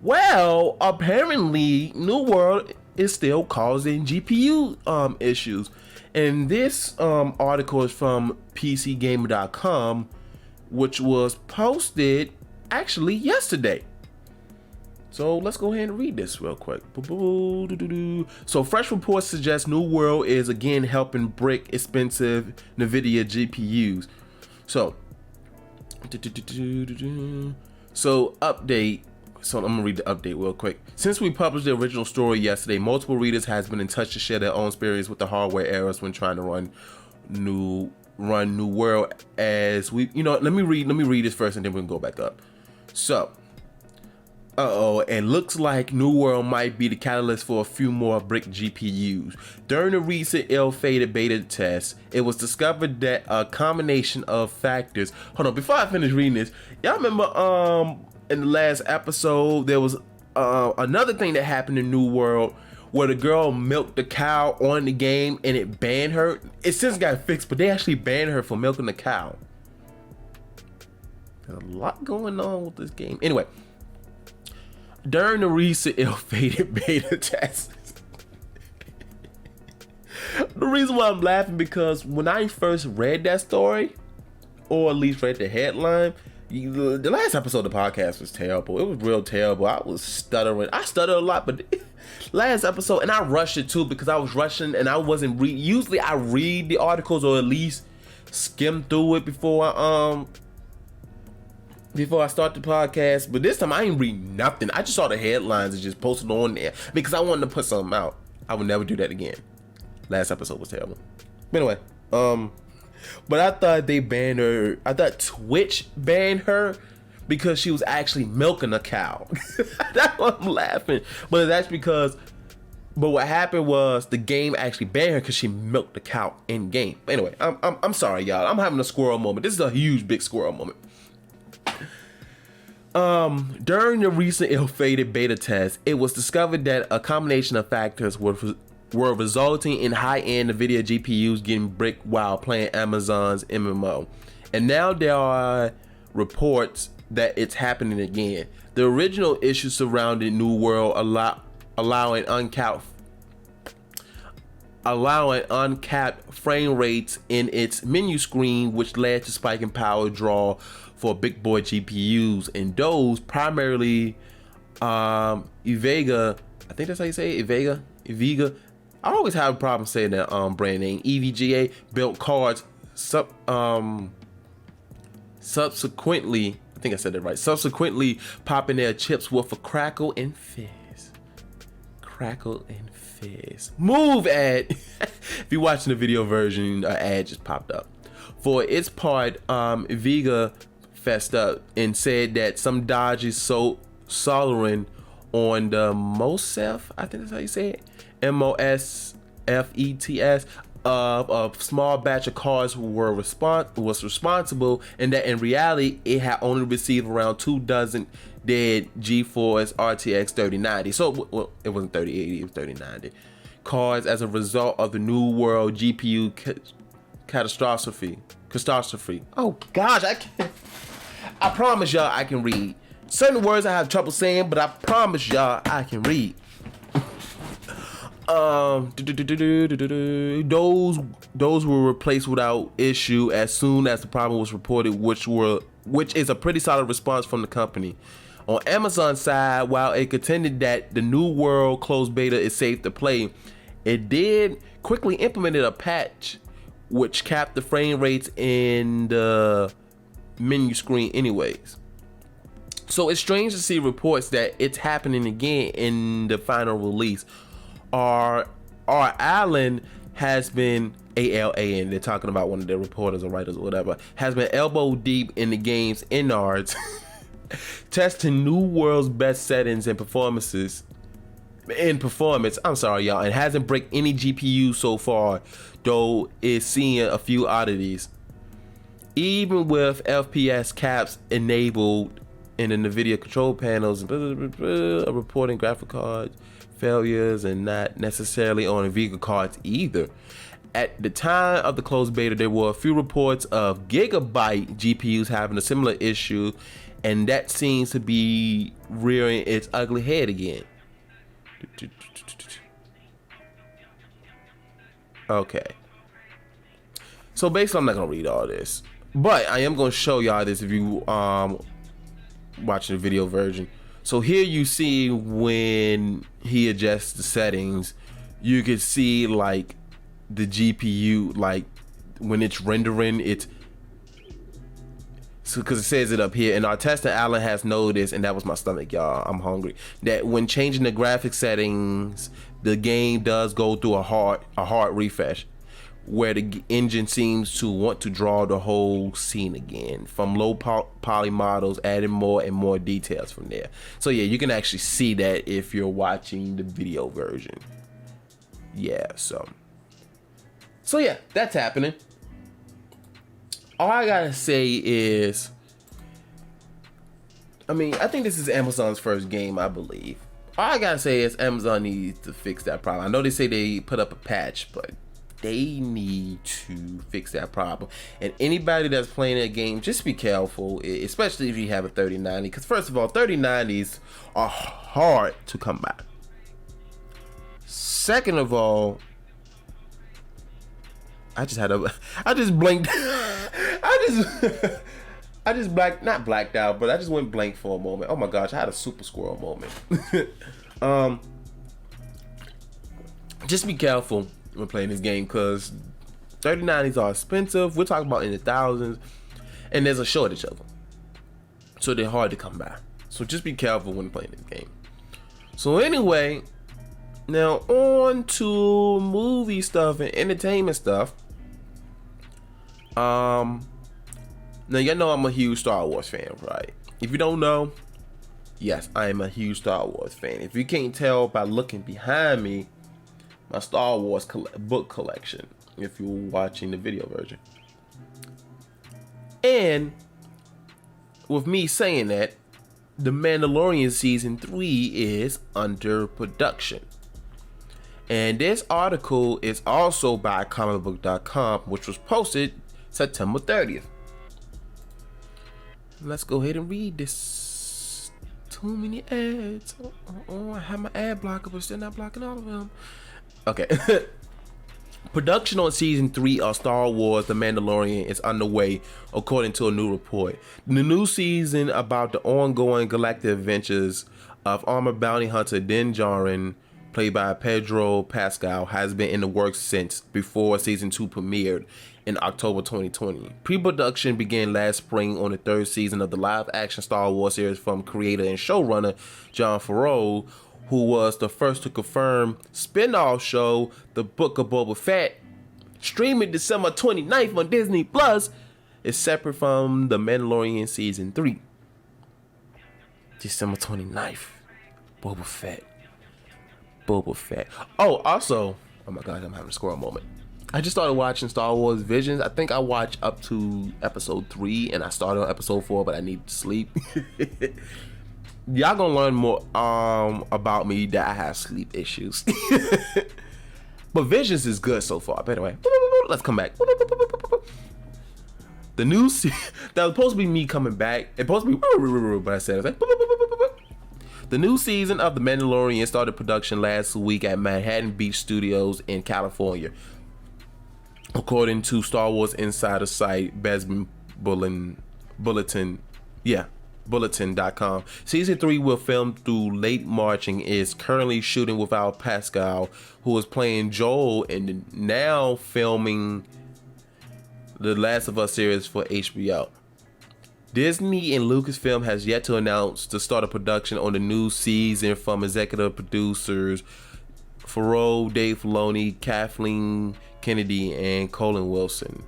Well, apparently, New World is still causing GPU issues. And this article is from PCGamer.com, which was posted actually yesterday. So let's go ahead and read this real quick. So fresh reports suggest New World is again helping brick expensive NVIDIA GPUs. So update. So I'm gonna read the update real quick. Since we published the original story yesterday, multiple readers has been in touch to share their own experience with the hardware errors when trying to run New World. As we, let me read this first, and then we can go back up. So, and looks like New World might be the catalyst for a few more brick GPUs. During a recent ill-fated beta test, it was discovered that a combination of factors. Hold on, before I finish reading this, y'all remember in the last episode there was another thing that happened in New World where the girl milked the cow on the game and it banned her. It since got fixed, but they actually banned her for milking the cow. There's a lot going on with this game. Anyway, during the recent ill-fated beta test, the reason why I'm laughing, because when I first read that story, or at least read the headline, the last episode of the podcast was terrible. It was real terrible. I was stuttering. I stuttered a lot, but last episode, and I rushed it too because I was rushing and I wasn't usually I read the articles or at least skim through it before I start the podcast. But this time I ain't read nothing. I just saw the headlines and just posted on there because I wanted to put something out. I would never do that again. Last episode was terrible. But anyway, but I thought they banned her. I thought Twitch banned her because she was actually milking a cow. That's why I'm laughing. But that's because, but what happened was the game actually banned her because she milked the cow in game. Anyway, I'm sorry, y'all. I'm having a squirrel moment. This is a huge, big squirrel moment. During the recent ill-fated beta test, it was discovered that a combination of factors were resulting in high-end NVIDIA GPUs getting bricked while playing Amazon's MMO. And now there are reports that it's happening again. The original issue surrounding New World allowing uncapped frame rates in its menu screen, which led to spiking power draw for big boy GPUs, and those primarily Evega, I think that's how you say it, Evega. I always have a problem saying that brand name. EVGA built cards subsequently, I think I said that right, subsequently popping their chips with a crackle and fizz. Move ad. If you're watching the video version, an ad just popped up. For its part, Vega fessed up and said that some dodgy soldering on the MOSFET, I think that's how you say it, MOSFETs, of a small batch of cards was responsible, and that in reality it had only received around 24 dead GeForce RTX 3090. So well, it wasn't 3080, it was 3090 cards as a result of the New World GPU catastrophe. Oh gosh, I promise y'all I can read. Certain words I have trouble saying, but I promise y'all I can read. Those were replaced without issue as soon as the problem was reported, which is a pretty solid response from the company. On Amazon's side, while it contended that the New World closed beta is safe to play, it did quickly implemented a patch which capped the frame rates in the menu screen anyways. So it's strange to see reports that it's happening again in the final release. Our Allen has been ALAN, they're talking about one of their reporters or writers or whatever, has been elbow deep in the game's innards, testing New World's best settings and performance. I'm sorry, y'all, and hasn't break any GPU so far, though is seeing a few oddities. Even with FPS caps enabled in the NVIDIA control panels, reporting graphic cards failures, and not necessarily on Nvidia cards either. At the time of the closed beta, there were a few reports of gigabyte GPUs having a similar issue, and that seems to be rearing its ugly head again. Okay. So basically, I'm not gonna read all this, but I am gonna show y'all this if you watching the video version. So here you see when he adjusts the settings, you can see like the GPU, like when it's rendering, it's so because it says it up here, and our tester Alan has noticed, and that was my stomach, y'all, I'm hungry, that when changing the graphic settings, the game does go through a hard refresh, where the engine seems to want to draw the whole scene again from low poly models, adding more and more details from there. So yeah, you can actually see that if you're watching the video version. Yeah, so yeah, that's happening. All I gotta say is, I mean, I think this is Amazon's first game, I believe. All I gotta say is Amazon needs to fix that problem. I know they say they put up a patch, but they need to fix that problem. And anybody that's playing that game, just be careful, especially if you have a 3090, because first of all, 3090s are hard to come by. Second of all, I just blinked. I just not blacked out, but I just went blank for a moment. Oh my gosh, I had a super squirrel moment. Just be careful when playing this game, because 3090s are expensive. We're talking about in the thousands, and there's a shortage of them, so they're hard to come by. So just be careful when playing this game. So anyway, now on to movie stuff and entertainment stuff. Now y'all know I'm a huge Star Wars fan, right? If you don't know, yes, I am a huge Star Wars fan. If you can't tell by looking behind me, my Star Wars book collection, if you're watching the video version. And with me saying that, the Mandalorian season 3 is under production. And this article is also by comicbook.com, which was posted September 30th. Let's go ahead and read this. Too many ads. I have my ad blocker, but still not blocking all of them. Okay. Production on season 3 of Star Wars The Mandalorian is underway, according to a new report. The new season about the ongoing galactic adventures of armored bounty hunter Din Djarin, played by Pedro Pascal, has been in the works since before season 2 premiered in October 2020. Pre-production began last spring on the 3rd season of the live-action Star Wars series from creator and showrunner Jon Favreau, who was the first to confirm spin-off show The Book of Boba Fett, streaming December 29th on Disney Plus, is separate from The Mandalorian season 3. December 29th. Boba Fett. Oh, also, oh my god, I'm having a squirrel moment. I just started watching Star Wars Visions. I think I watched up to episode 3, and I started on episode 4, but I need to sleep. Y'all gonna learn more about me that I have sleep issues. But Visions is good so far. But anyway, let's come back. The new that was supposed to be me coming back. It's supposed to be, but I said it's like. The new season of The Mandalorian started production last week at Manhattan Beach Studios in California, according to Star Wars Insider site Bespin Bulletin.com. Season 3 will film through late March and is currently shooting without Pascal, who is playing Joel and now filming the Last of Us series for HBO. Disney and Lucasfilm has yet to announce the start of production on the new season from executive producers Favreau, Dave Filoni, Kathleen Kennedy, and Colin Wilson.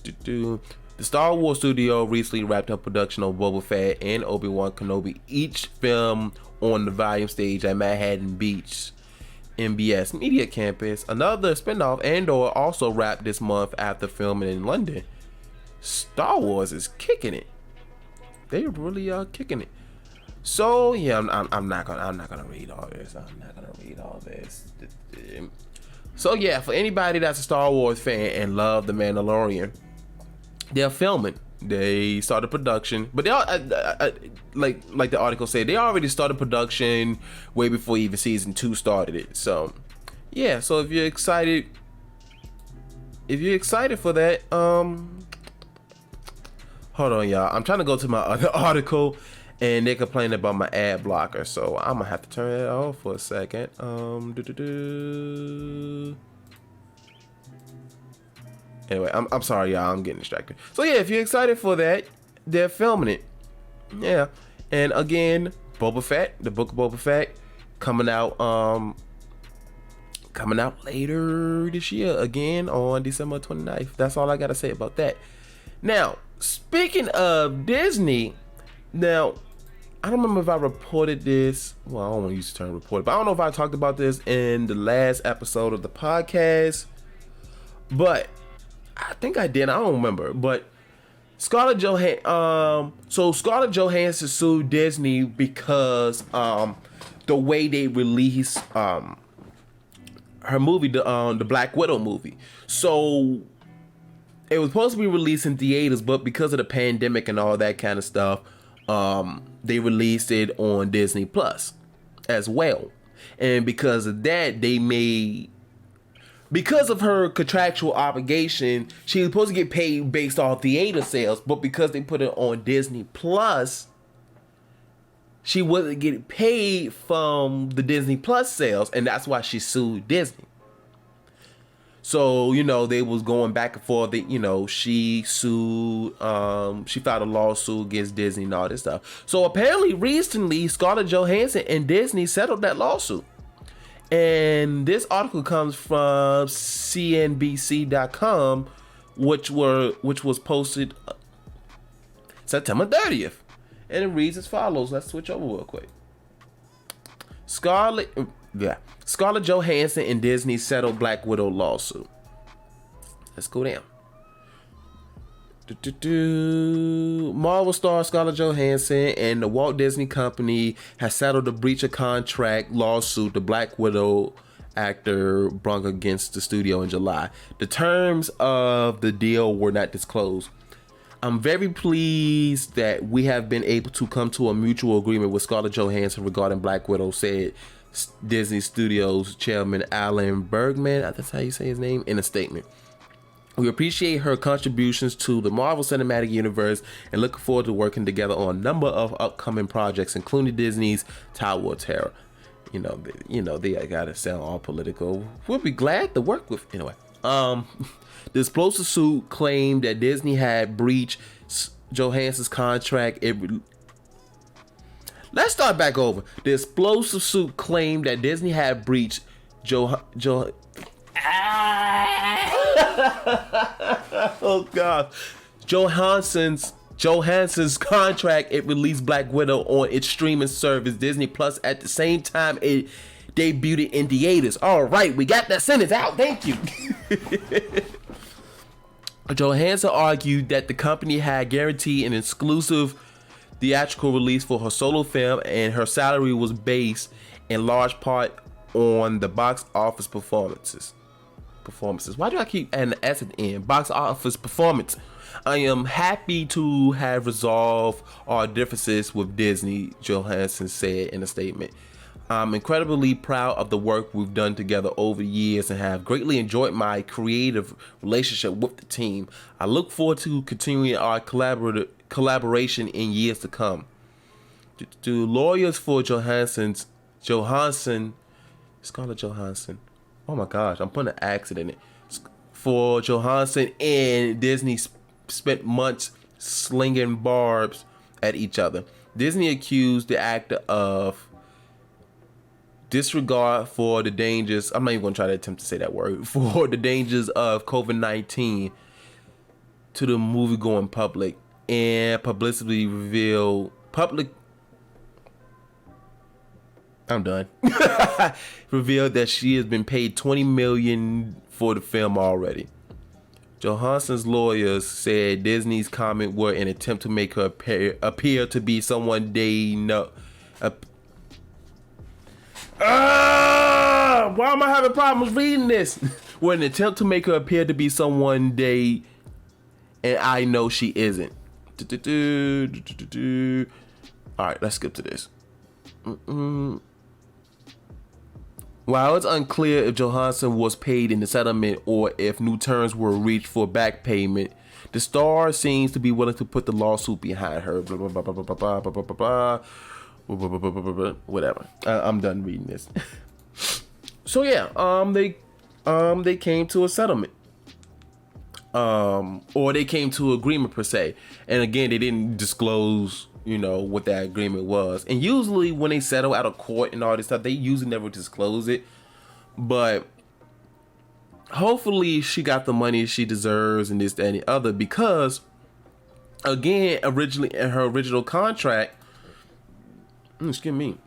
The Star Wars studio recently wrapped up production of Boba Fett and Obi-Wan Kenobi, each filmed on the volume stage at Manhattan Beach MBS Media Campus. Another spinoff, Andor, also wrapped this month after filming in London. Star Wars is kicking it. They really are kicking it. So yeah, I'm not gonna read all this. So yeah, for anybody that's a Star Wars fan and love The Mandalorian, they're filming. They started production, but they all like the article said, they already started production way before even season 2 started it. So yeah, so if you're excited for that, hold on, y'all. I'm trying to go to my other article, and they're complaining about my ad blocker, so I'm gonna have to turn it off for a second. Anyway, I'm sorry, y'all. I'm getting distracted. So yeah, if you're excited for that, they're filming it. Yeah, and again, Boba Fett, the Book of Boba Fett, coming out later this year, again on December 29th. That's all I gotta say about that. Now, speaking of Disney, now, I don't remember if I reported this. Well, I don't want to use the term reported, but I don't know if I talked about this in the last episode of the podcast. But I think I did. I don't remember. But Scarlett Johansson sued Disney because the way they released her movie, the Black Widow movie. So it was supposed to be released in theaters, but because of the pandemic and all that kind of stuff, they released it on Disney Plus as well. And because of that, because of her contractual obligation, she was supposed to get paid based on theater sales, but because they put it on Disney Plus, she wasn't getting paid from the Disney Plus sales, and that's why she sued Disney. So, they was going back and forth. She sued, she filed a lawsuit against Disney and all this stuff. So apparently recently, Scarlett Johansson and Disney settled that lawsuit. And this article comes from CNBC.com, which was posted September 30th. And it reads as follows. Let's switch over real quick. Scarlett Johansson and Disney settled Black Widow lawsuit. Let's go down. Marvel star Scarlett Johansson and the Walt Disney Company has settled a breach of contract lawsuit the Black Widow actor brought against the studio in July. The terms of the deal were not disclosed. I'm very pleased that we have been able to come to a mutual agreement with Scarlett Johansson regarding Black Widow, said Disney Studios chairman Alan Bergman, that's how you say his name, in a statement. We appreciate her contributions to the Marvel Cinematic Universe and look forward to working together on a number of upcoming projects, including Disney's Tower of Terror. They gotta sound all political. We'll be glad to work with. Anyway, the explosive suit claimed that Disney had breached Johansson's contract. Let's start back over. The explosive suit claimed that Disney had breached oh God, Johansson's contract. It released Black Widow on its streaming service Disney Plus at the same time it debuted in theaters. All right, we got that sentence out. Thank you. Johansson argued that the company had guaranteed an exclusive theatrical release for her solo film, and her salary was based in large part on the box office performances. Why do I keep adding the S at the end? Box office performance. I am happy to have resolved our differences with Disney, Johansson said in a statement. I'm incredibly proud of the work we've done together over the years and have greatly enjoyed my creative relationship with the team. I look forward to continuing our collaboration in years to come. The lawyers for Johansson, Scarlett Johansson. Oh my gosh, I'm putting an accent in it. For Johansson and Disney spent months slinging barbs at each other. Disney accused the actor of disregard for the dangers. I'm not even going to try to attempt to say that word. For the dangers of COVID-19 to the movie-going public, and publicly revealed I'm done. Revealed that she has been paid $20 million for the film already. Johansson's lawyers said Disney's comment were an attempt to make her appear to be someone they know. Why am I having problems reading this? Were an attempt to make her appear to be someone they and I know she isn't. Alright, let's skip to this. While it's unclear if Johansson was paid in the settlement or if new terms were reached for back payment, the star seems to be willing to put the lawsuit behind her. Whatever. I'm done reading this. So yeah, they came to a settlement. Or they came to agreement per se. And again, they didn't disclose, what that agreement was. And usually when they settle out of court and all this stuff, they usually never disclose it. But hopefully she got the money she deserves and this, that, and the other. Because, again, originally in her original contract, excuse me,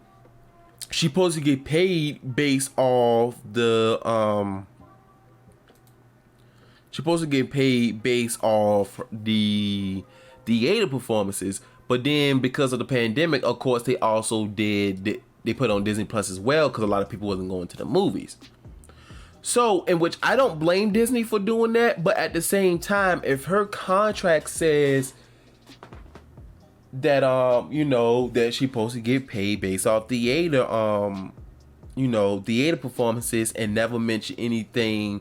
she's supposed to get paid based off the, theater performances. But then because of the pandemic, of course, they also they put on Disney Plus as well, because a lot of people wasn't going to the movies. So, in which I don't blame Disney for doing that, but at the same time, if her contract says that that she's supposed to get paid based off theater theater performances and never mention anything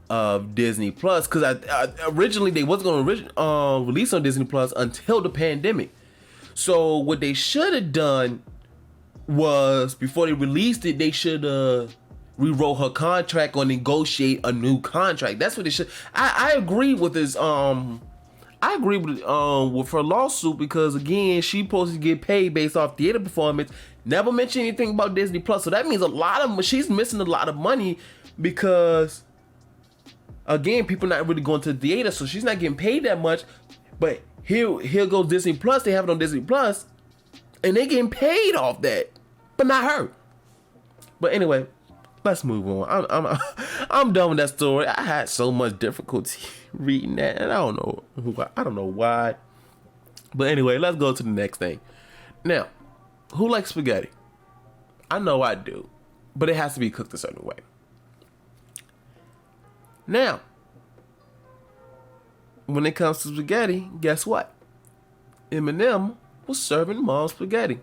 of Disney Plus, because originally they wasn't going to release on Disney Plus until the pandemic. So what they should have done was, before they released it, they should rewrote her contract or negotiate a new contract. That's what they should. I agree with this. I agree with her lawsuit, because again, she's supposed to get paid based off theater performance. Never mention anything about Disney Plus. So that means she's missing a lot of money, because again, people not really going to the theater, so she's not getting paid that much. But here goes Disney Plus. They have it on Disney Plus, and they getting paid off that, but not her. But anyway, let's move on. I'm done with that story. I had so much difficulty reading that, and I don't know why. But anyway, let's go to the next thing. Now, who likes spaghetti? I know I do, but it has to be cooked a certain way. Now, when it comes to spaghetti, guess what? Eminem was serving mom spaghetti.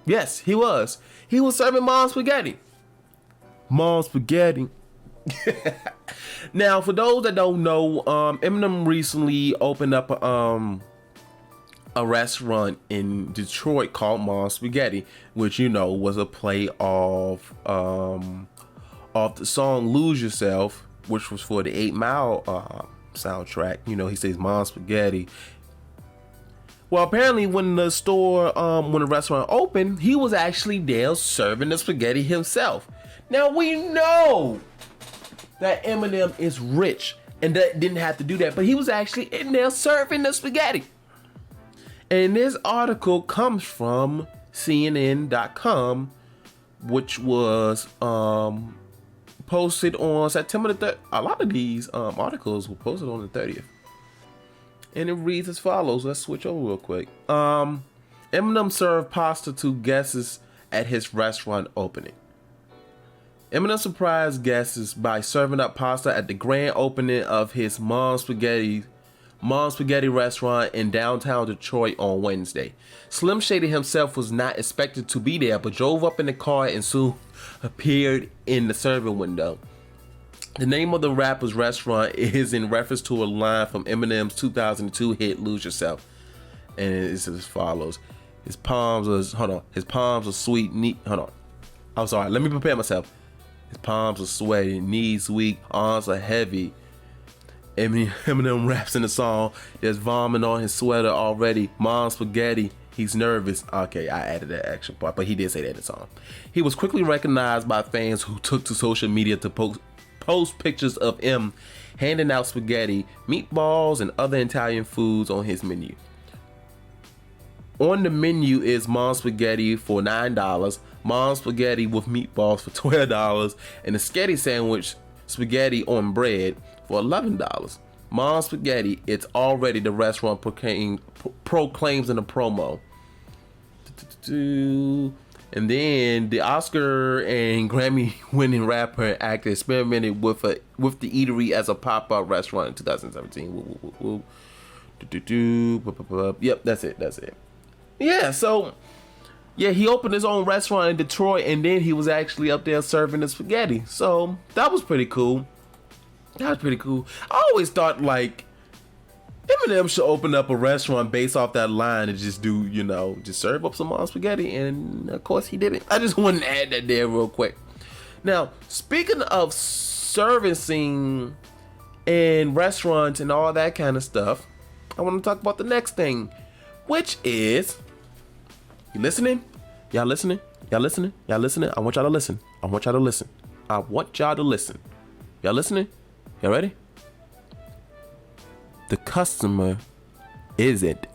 Yes, he was. He was serving mom spaghetti. Mom spaghetti. Now, for those that don't know, Eminem recently opened up a restaurant in Detroit called Mom Spaghetti, which was a play of the song "Lose Yourself," which was for the 8 Mile soundtrack. He says Mom Spaghetti. Well, apparently when the restaurant opened, he was actually there serving the spaghetti himself. Now, we know that Eminem is rich and that didn't have to do that, but he was actually in there serving the spaghetti. And this article comes from CNN.com, which was posted on September the 3rd. A lot of these articles were posted on the 30th. And it reads as follows. Let's switch over real quick. Eminem served pasta to guests at his restaurant opening. Eminem surprised guests by serving up pasta at the grand opening of his Mom's Spaghetti restaurant in downtown Detroit on Wednesday. Slim Shady himself was not expected to be there, but drove up in the car and soon appeared in the serving window. The name of the rapper's restaurant is in reference to a line from Eminem's 2002 hit "Lose Yourself," and it's as follows: His palms are sweet, neat. I'm sorry. Let me prepare myself. His palms are sweaty, knees weak, arms are heavy. Eminem raps in the song. There's vomit on his sweater already. Mom's spaghetti. He's nervous. Okay, I added that extra part, but he did say that in the song. He was quickly recognized by fans who took to social media to post pictures of him handing out spaghetti, meatballs, and other Italian foods on his menu. On the menu is Mom's Spaghetti for $9, Mom's Spaghetti with meatballs for $12, and a sketty sandwich spaghetti on bread for $11. Mom's Spaghetti, it's already the restaurant proclaims in a promo. And then the Oscar and Grammy winning rapper and actor experimented with the eatery as a pop-up restaurant in 2017. Yep, that's it. Yeah, so he opened his own restaurant in Detroit, and then he was actually up there serving the spaghetti. So that was pretty cool. I always thought like Eminem should open up a restaurant based off that line and just do, just serve up some Mom's spaghetti, and of course he didn't. I just wanted to add that there real quick. Now, speaking of servicing in restaurants and all that kind of stuff, I want to talk about the next thing, which is, you listening? Y'all listening? I want y'all to listen. Y'all listening? Y'all ready? The customer isn't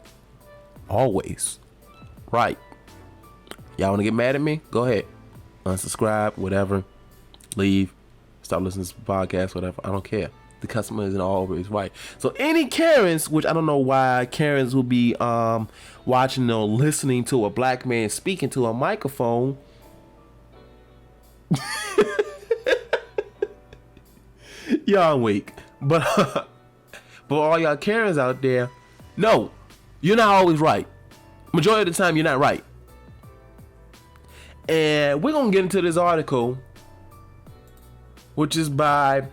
always right. Y'all want to get mad at me? Go ahead. Unsubscribe, whatever. Leave. Stop listening to the podcast, whatever. I don't care. The customer isn't always right. So any Karens, which I don't know why Karens will be watching or listening to a black man speaking to a microphone. Y'all weak. But all y'all Karens out there, no, you're not always right. Majority of the time, you're not right. And we're going to get into this article, which is by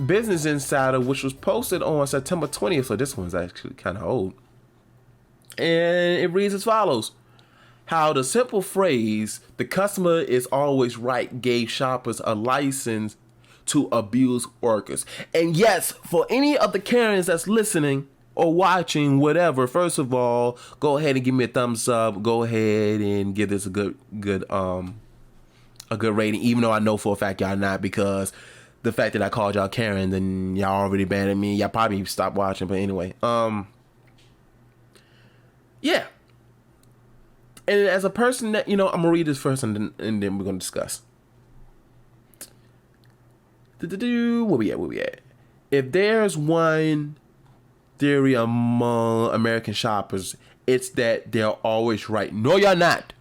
Business Insider, which was posted on September 20th. So this one's actually kind of old. And it reads as follows: How the simple phrase, "the customer is always right," gave shoppers a license to abuse workers. And yes, for any of the Karens that's listening or watching, whatever, first of all, go ahead and give me a thumbs up. Go ahead and give this a good rating, even though I know for a fact y'all not, because the fact that I called y'all Karen, then y'all already banned me. Y'all probably stopped watching, but anyway. Yeah. And as a person that, I'm gonna read this first and then we're gonna discuss. Where we at? If there's one theory among American shoppers, it's that they're always right. No, you're not.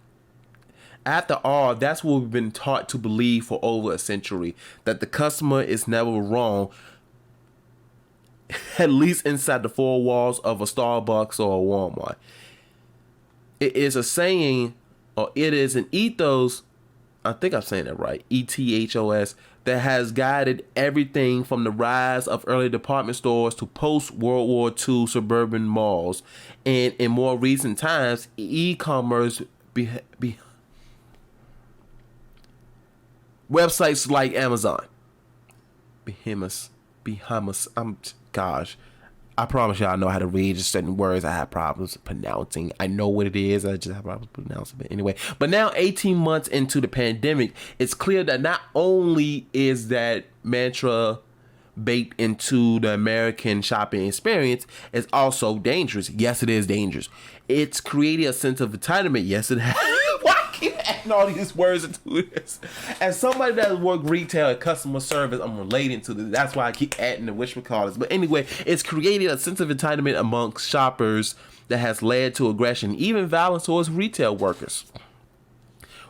After all, that's what we've been taught to believe for over a century, that the customer is never wrong, at least inside the four walls of a Starbucks or a Walmart. It is a saying, or it is an ethos, I think I'm saying that right, ETHOS, that has guided everything from the rise of early department stores to post-World War II suburban malls, and in more recent times, e-commerce websites like Amazon. I promise y'all I know how to read just certain words I have problems pronouncing. I know what it is. I just have problems pronouncing it anyway. But now, 18 months into the pandemic, it's clear that not only is that mantra baked into the American shopping experience, it's also dangerous. Yes, it is dangerous. It's created a sense of entitlement. Yes, it has. Why I keep adding all these words into this. As somebody that worked retail and customer service, I'm relating to this. That's why I keep adding the whatchamacallits. But anyway, it's created a sense of entitlement amongst shoppers that has led to aggression, even violence towards retail workers.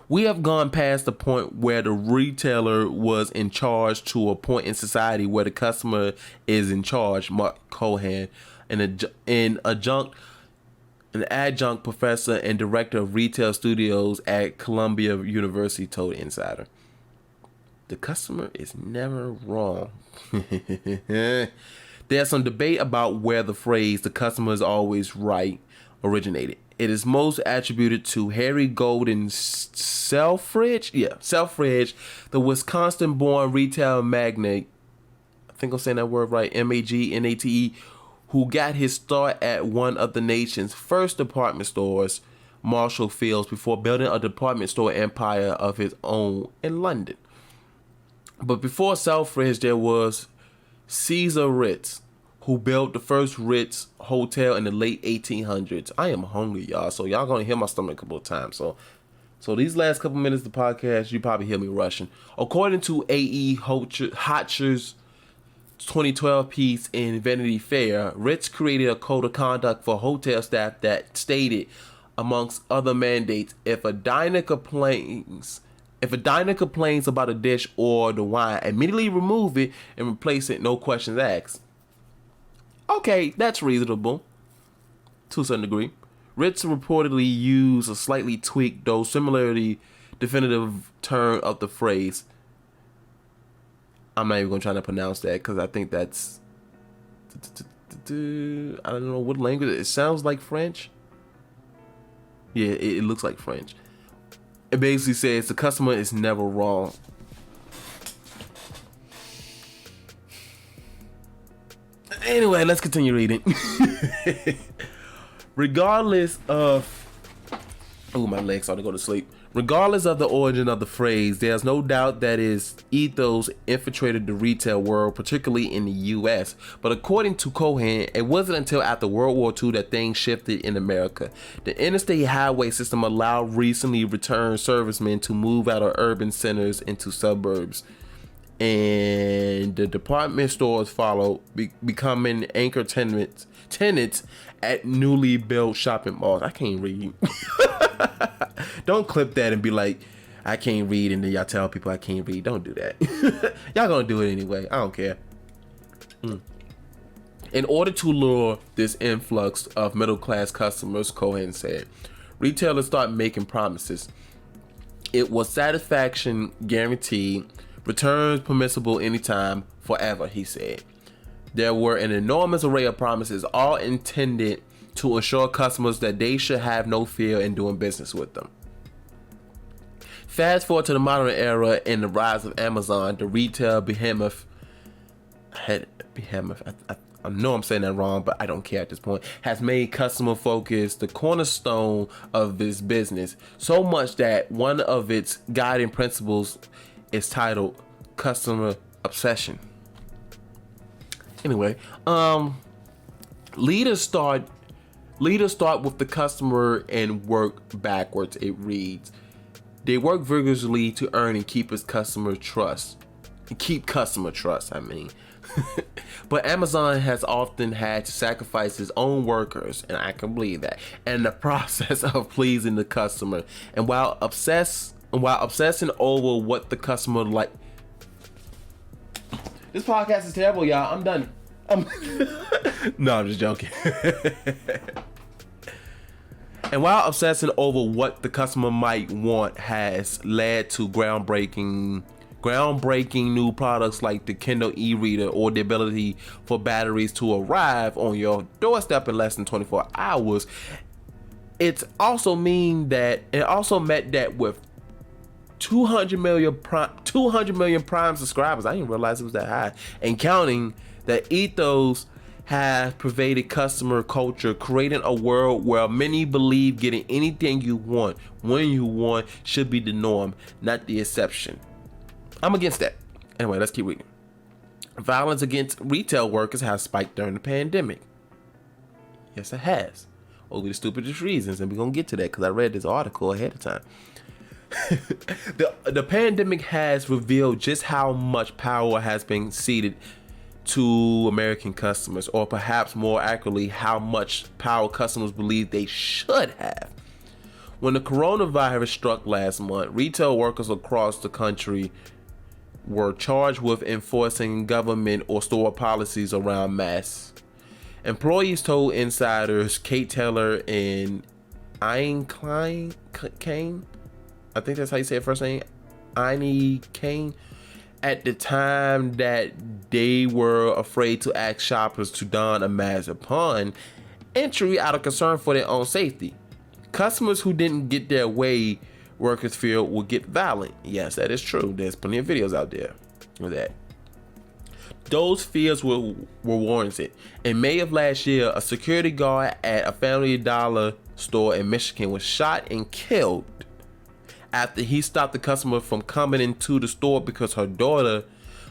We have gone past the point where the retailer was in charge to a point in society where the customer is in charge. Mark Cohen, an adjunct professor and director of retail studios at Columbia University, told Insider. The customer is never wrong. There's some debate about where the phrase "the customer is always right" originated. It is most attributed to Harry Golden Selfridge, the Wisconsin-born retail magnate. I think I'm saying that word right, Magnate, who got his start at one of the nation's first department stores, Marshall Fields, before building a department store empire of his own in London. But before Selfridge, there was Caesar Ritz, who built the first Ritz hotel in the late 1800s. I am hungry, y'all, so y'all gonna hear my stomach a couple of times. So these last couple minutes of the podcast, you probably hear me rushing. According to A.E. Hotcher's 2012 piece in Vanity Fair, Ritz created a code of conduct for hotel staff that stated, amongst other mandates, if a diner complains about a dish or the wine, immediately remove it and replace it, no questions asked. Okay, that's reasonable to a certain degree. Ritz reportedly used a slightly tweaked, though similarly definitive turn of the phrase. I'm not even going to try to pronounce that because I think that's... I don't know what language. It sounds like French. Yeah, it looks like French. It basically says the customer is never wrong. Anyway, let's continue reading. Regardless of... Oh, my legs starting to go to sleep. Regardless of the origin of the phrase, there's no doubt that its ethos infiltrated the retail world, particularly in the U.S. But according to Cohen, it wasn't until after World War II that things shifted in America. The interstate highway system allowed recently returned servicemen to move out of urban centers into suburbs, and the department stores followed, becoming anchor tenants at newly built shopping malls. I can't read. Don't clip that and be like, I can't read, and then y'all tell people I can't read. Don't do that. Y'all gonna do it anyway. I don't care. In order to lure this influx of middle-class customers, Cohen said, retailers start making promises. It was satisfaction guaranteed, returns permissible anytime, forever, he said. There were an enormous array of promises, all intended to assure customers that they should have no fear in doing business with them. Fast forward to the modern era and the rise of Amazon, the retail behemoth. I know I'm saying that wrong, but I don't care at this point. Has made customer focus the cornerstone of this business, so much that one of its guiding principles is titled customer obsession. Anyway, leaders start with the customer and work backwards. It reads, they work vigorously to earn and keep its customer trust. But Amazon has often had to sacrifice its own workers, and I can believe that, in the process of pleasing the customer. And while obsessing over what the customer like. This podcast is terrible, y'all. I'm done. No, I'm just joking. And while obsessing over what the customer might want has led to groundbreaking new products like the Kindle e-reader, or the ability for batteries to arrive on your doorstep in less than 24 hours, it also met that with 200 million Prime subscribers. I didn't realize it was that high, and counting, that ethos has pervaded customer culture, creating a world where many believe getting anything you want when you want should be the norm, not the exception. I'm against that. Anyway, let's keep reading. Violence against retail workers has spiked during the pandemic. Yes, it has. Over the stupidest reasons, and we're going to get to that because I read this article ahead of time. The pandemic has revealed just how much power has been ceded to American customers, or perhaps more accurately, how much power customers believe they should have. When the coronavirus struck last month, retail workers across the country were charged with enforcing government or store policies around masks. Employees told insiders Kate Taylor and Ian Kane, I think that's how you say it first name, Ian Kane, at the time that they were afraid to ask shoppers to don a mask upon entry out of concern for their own safety. Customers who didn't get their way, workers feared, would get violent. Yes, that is true. There's plenty of videos out there with that. Those fears were warranted. In May of last year, a security guard at a Family Dollar store in Michigan was shot and killed after he stopped the customer from coming into the store because her daughter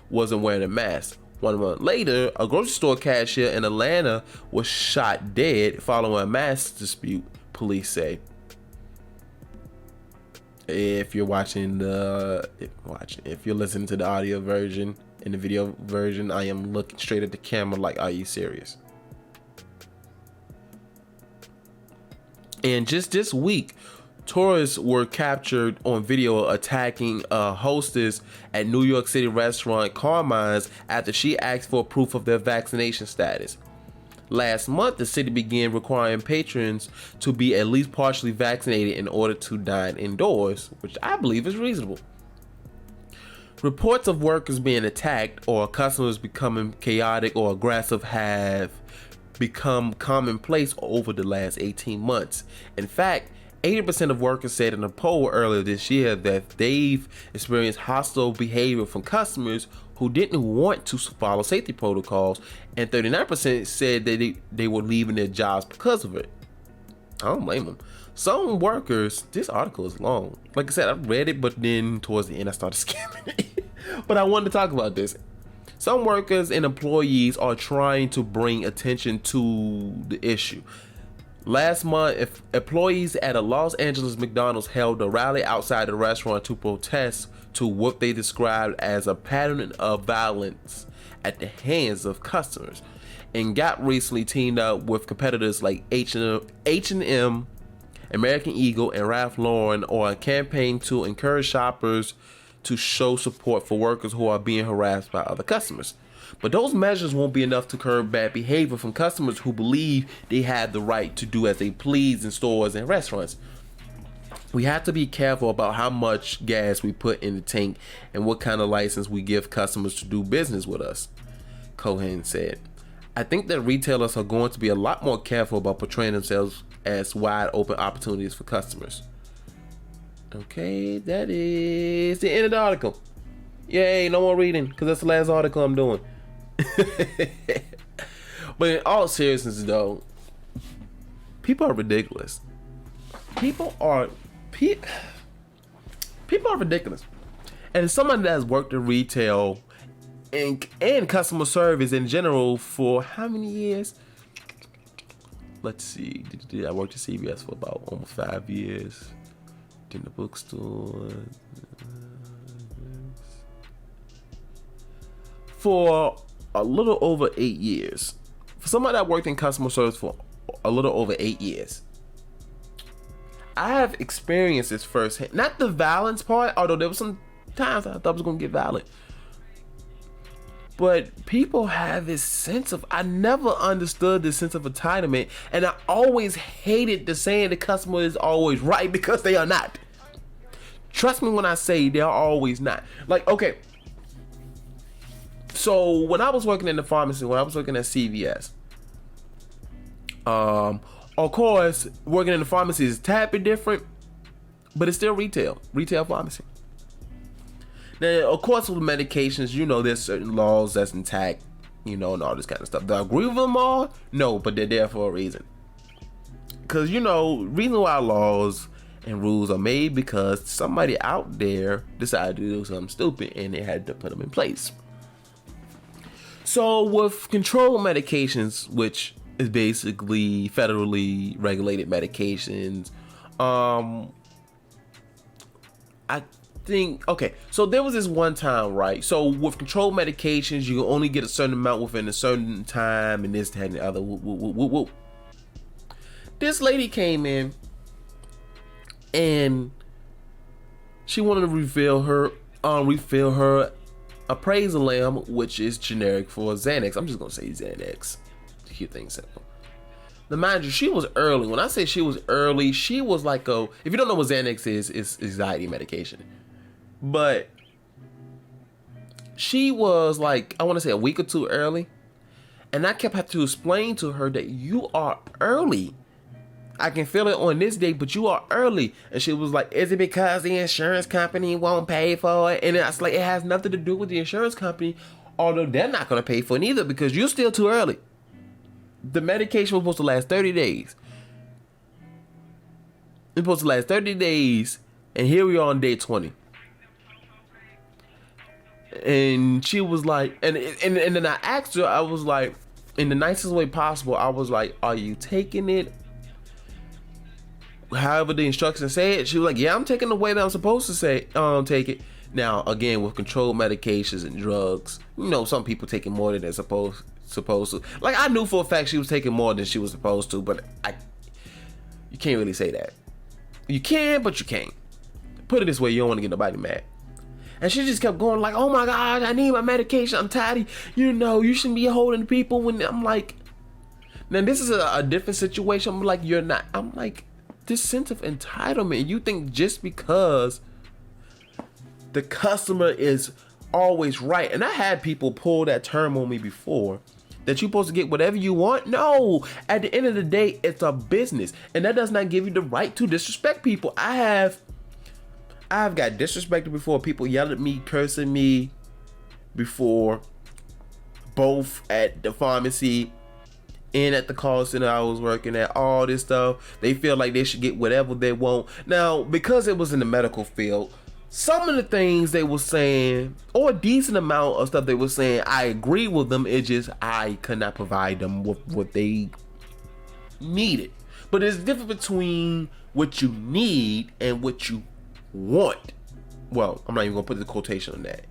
wasn't wearing a mask. 1 month later, a grocery store cashier in Atlanta was shot dead following a mask dispute, police say. If you're listening to the audio version, in the video version, I am looking straight at the camera like, are you serious? And just this week, tourists were captured on video attacking a hostess at New York City restaurant Carmine's after she asked for proof of their vaccination status. Last month, the city began requiring patrons to be at least partially vaccinated in order to dine indoors, which I believe is reasonable. Reports of workers being attacked or customers becoming chaotic or aggressive have become commonplace over the last 18 months. In fact, 80% of workers said in a poll earlier this year that they've experienced hostile behavior from customers who didn't want to follow safety protocols, and 39% said that they were leaving their jobs because of it. I don't blame them. Some workers, this article is long. Like I said, I read it, but then towards the end I started skimming it. But I wanted to talk about this. Some workers and employees are trying to bring attention to the issue. Last month, employees at a Los Angeles McDonald's held a rally outside the restaurant to protest to what they described as a pattern of violence at the hands of customers, and Gap recently teamed up with competitors like H&M, American Eagle, and Ralph Lauren on a campaign to encourage shoppers to show support for workers who are being harassed by other customers. But those measures won't be enough to curb bad behavior from customers who believe they have the right to do as they please in stores and restaurants. We have to be careful about how much gas we put in the tank and what kind of license we give customers to do business with us, Cohen said. I think that retailers are going to be a lot more careful about portraying themselves as wide open opportunities for customers. Okay, that is the end of the article. Yay, no more reading, because that's the last article I'm doing. But in all seriousness though, people are ridiculous. People are ridiculous. And as someone that has worked in retail and customer service in general for how many years? Let's see. I worked at CVS for about almost 5 years. In the bookstore for a little over 8 years. For somebody that worked in customer service for a little over 8 years, I have experienced this firsthand. Not the violence part, although there was some times I thought I was gonna get violent. But people have this sense of, I never understood this sense of entitlement, and I always hated the saying the customer is always right, because they are not. Trust me when I say they're always not. Like, okay. So when I was working in the pharmacy, when I was working at CVS, of course, working in the pharmacy is a tad bit different, but it's still retail pharmacy. Now, of course, with medications, there's certain laws that's intact, and all this kind of stuff. Do I agree with them all? No, but they're there for a reason. Because, reason why laws and rules are made because somebody out there decided to do something stupid and they had to put them in place. So with controlled medications, which is basically federally regulated medications, I think, okay, so there was this one time, right? So with controlled medications, you can only get a certain amount within a certain time, and this, that, and the other. Whoop. This lady came in, and she wanted to refill her appraisal lamb, which is generic for Xanax. I'm just gonna say Xanax to keep things simple. Now, mind you, she was early. When I say she was early, she was like if you don't know what Xanax is, it's anxiety medication. But she was like, I want to say a week or two early. And I kept having to explain to her that you are early. I can feel it on this day, but you are early. And she was like, is it because the insurance company won't pay for it? And I was like, it has nothing to do with the insurance company, although they're not going to pay for it either because you're still too early. The medication was supposed to last 30 days. It's supposed to last 30 days, and here we are on day 20. And she was like, and then I asked her, I was like, in the nicest way possible, I was like, are you taking it however the instructions say it? She was like, yeah, I'm taking the way that I'm supposed to take it. Now, again, with controlled medications and drugs, you know, some people taking more than they're supposed to. Like, I knew for a fact she was taking more than she was supposed to, but you can't really say that. You can, but you can't. Put it this way, you don't want to get nobody mad. And she just kept going like, oh my God, I need my medication. I'm tired. You know, you shouldn't be holding people when I'm like, now this is a different situation. I'm like, you're not. I'm like, this sense of entitlement. You think just because the customer is always right. And I had people pull that term on me before, that you're supposed to get whatever you want. No, at the end of the day, it's a business, and that does not give you the right to disrespect people. I've got disrespected before. People yelled at me, cursing me before, both at the pharmacy and at the call center I was working at. All this stuff, they feel like they should get whatever they want. Now, because it was in the medical field, some of the things they were saying, or a decent amount of stuff they were saying, I agree with them. It's just I could not provide them with what they needed. But there's a difference between what you need and what you want. Well, I'm not even gonna put the quotation on that.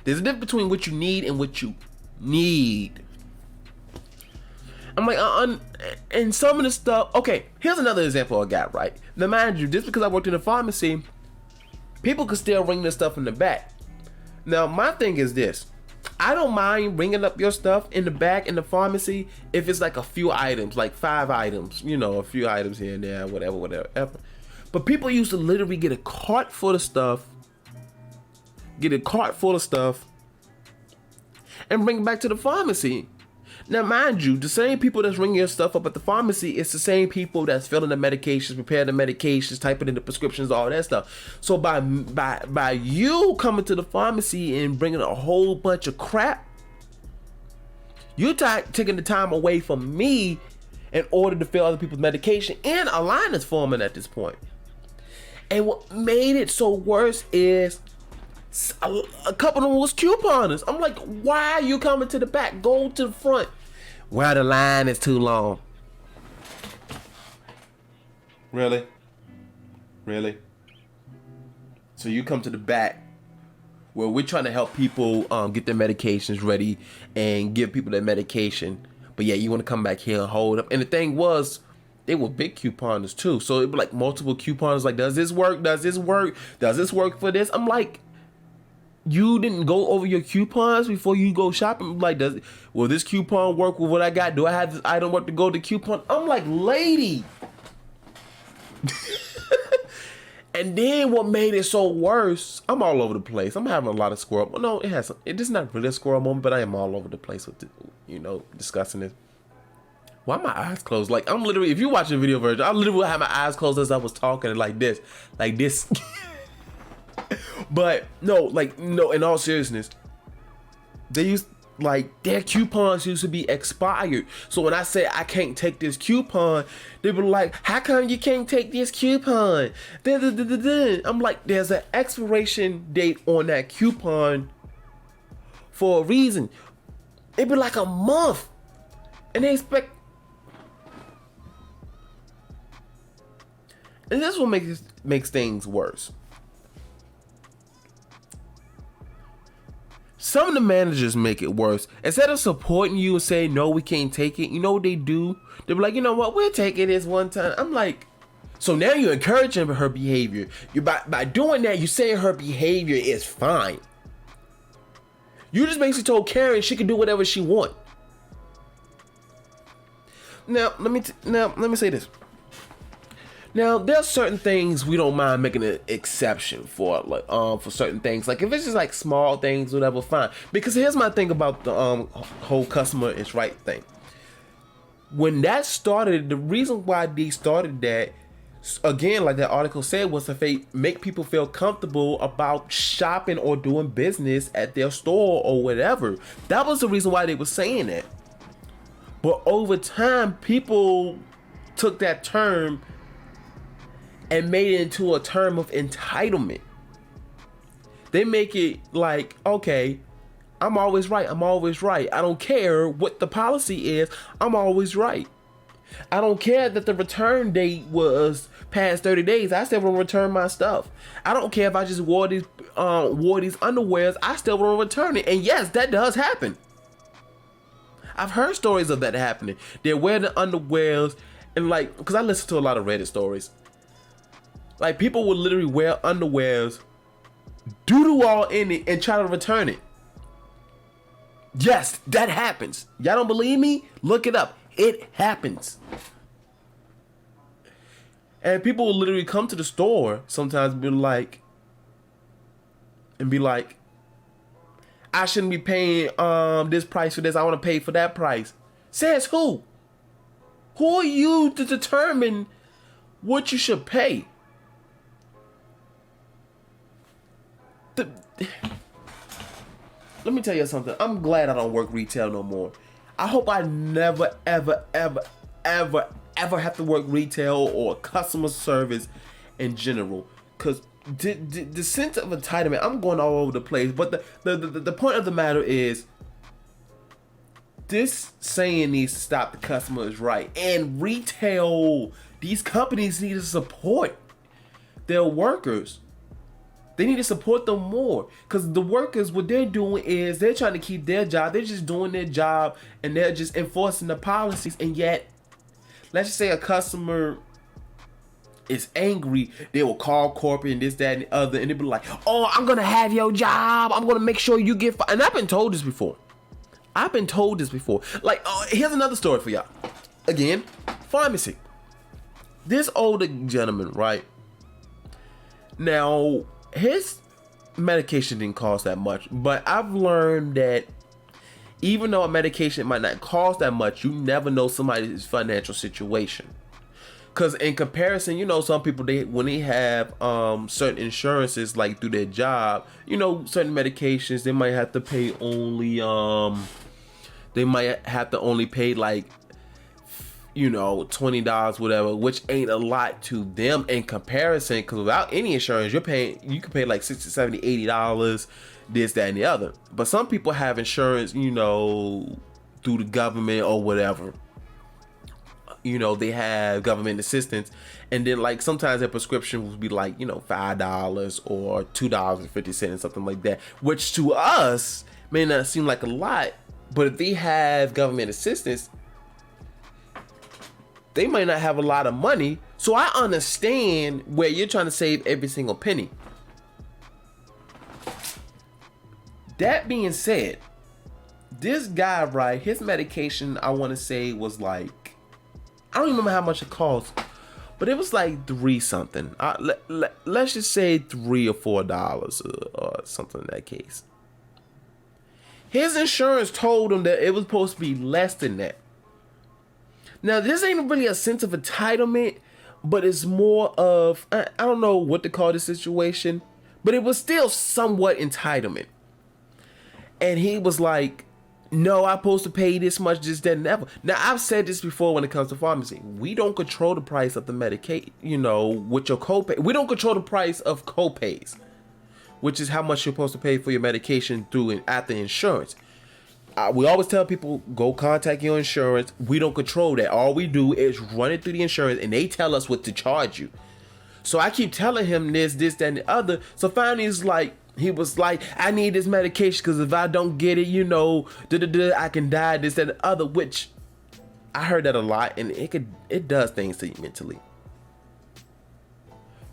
There's a difference between what you need and what you need. I'm like, and some of the stuff. Okay, here's another example I got, right? Now, mind you, just because I worked in a pharmacy, people could still ring this stuff in the back. Now, my thing is this. I don't mind ringing up your stuff in the back in the pharmacy if it's like a few items, like 5 items, you know, a few items here and there, whatever. But people used to literally get a cart full of stuff, and bring it back to the pharmacy. Now, mind you, the same people that's ringing your stuff up at the pharmacy, it's the same people that's filling the medications, preparing the medications, typing in the prescriptions, all that stuff. So by you coming to the pharmacy and bringing a whole bunch of crap, you're taking the time away from me in order to fill other people's medication, and a line is forming at this point. And what made it so worse is a couple of them was couponers. I'm like, why are you coming to the back? Go to the front. Well, the line is too long. Really? So you come to the back where we're trying to help people get their medications ready and give people their medication. But yeah, you want to come back here and hold up. And the thing was, they were big couponers too. So it'd be like multiple couponers. Like, does this work? Does this work? Does this work for this? I'm like, you didn't go over your coupons before you go shopping? Like, will this coupon work with what I got? Do I have this item work to go to coupon? I'm like, lady. And then what made it so worse, I'm all over the place. I'm having a lot of squirrel. Well, no, it is not really a squirrel moment, but I am all over the place with, discussing this. Why are my eyes closed? Like, I'm literally, if you watch the video version, I literally have my eyes closed as I was talking like this. But no, in all seriousness, their coupons used to be expired. So when I say I can't take this coupon, they were like, how come you can't take this coupon? I'm like, there's an expiration date on that coupon for a reason. It'd be like a month, and they expect. And this is what makes things worse. Some of the managers make it worse. Instead of supporting you and saying, no, we can't take it, you know what they do? They're like, you know what, we'll take it this one time. I'm like, so now you're encouraging her behavior. You by doing that, you're saying her behavior is fine. You just basically told Karen she can do whatever she wants. Now, let me say this. Now, there's certain things we don't mind making an exception for, like for certain things. Like if it's just like small things, whatever, fine. Because here's my thing about the whole customer is right thing. When that started, the reason why they started that, again, like that article said, was to make people feel comfortable about shopping or doing business at their store or whatever. That was the reason why they were saying that. But over time, people took that term and made it into a term of entitlement. They make it like, okay, I'm always right. I'm always right. I don't care what the policy is. I'm always right. I don't care that the return date was past 30 days. I still want to return my stuff. I don't care if I just wore these underwears. I still want to return it. And yes, that does happen. I've heard stories of that happening. They wear the underwears and like, because I listen to a lot of Reddit stories. Like people would literally wear underwears, doodle all in it, and try to return it. Yes, that happens. Y'all don't believe me? Look it up. It happens. And people will literally come to the store sometimes and be like, I shouldn't be paying this price for this. I want to pay for that price. Says who? Who are you to determine what you should pay? Let me tell you something. I'm glad I don't work retail no more. I hope I never, ever, ever, ever, ever have to work retail or customer service in general. Because the sense of entitlement, I'm going all over the place. But the point of the matter is, this saying needs to stop. The customer is right. And retail, these companies need to support their workers. They need to support them more, because the workers, what they're doing is they're trying to keep their job. They're just doing their job and they're just enforcing the policies. And yet, let's just say a customer is angry, they will call corporate and this, that, and the other, and they'll be like, oh, I'm going to have your job. I'm going to make sure you get fired. And I've been told this before. Like, here's another story for y'all. Again, pharmacy. This older gentleman, right? Now, his medication didn't cost that much, but I've learned that even though a medication might not cost that much, you never know somebody's financial situation. Because in comparison, you know, some people, when they have certain insurances, like through their job, you know, certain medications, they might have to pay only like, you know, $20, whatever, which ain't a lot to them in comparison, because without any insurance, you can pay like $60, $70, $80, this, that, and the other. But some people have insurance, you know, through the government or whatever. You know, they have government assistance, and then like sometimes their prescription would be like, you know, $5 or $2.50, something like that, which to us may not seem like a lot, but if they have government assistance, they might not have a lot of money. So I understand where you're trying to save every single penny. That being said, this guy, right, his medication, I want to say was like, I don't even remember how much it cost, but it was like $3 something. Let's just say $3 or $4 or something in that case. His insurance told him that it was supposed to be less than that. Now, this ain't really a sense of entitlement, but it's more of, I don't know what to call this situation, but it was still somewhat entitlement. And he was like, no, I'm supposed to pay this much, this, that, and ever. Now, I've said this before when it comes to pharmacy. We don't control the price of the medication, you know, with your copay. We don't control the price of copays, which is how much you're supposed to pay for your medication through and after insurance. We always tell people, go contact your insurance. We don't control that. All we do is run it through the insurance, and they tell us what to charge you. So I keep telling him this, that, and the other. So finally, it's like, He was like, I need this medication because if I don't get it, I can die, this, that, and the other, which I heard that a lot, and it does things to you mentally.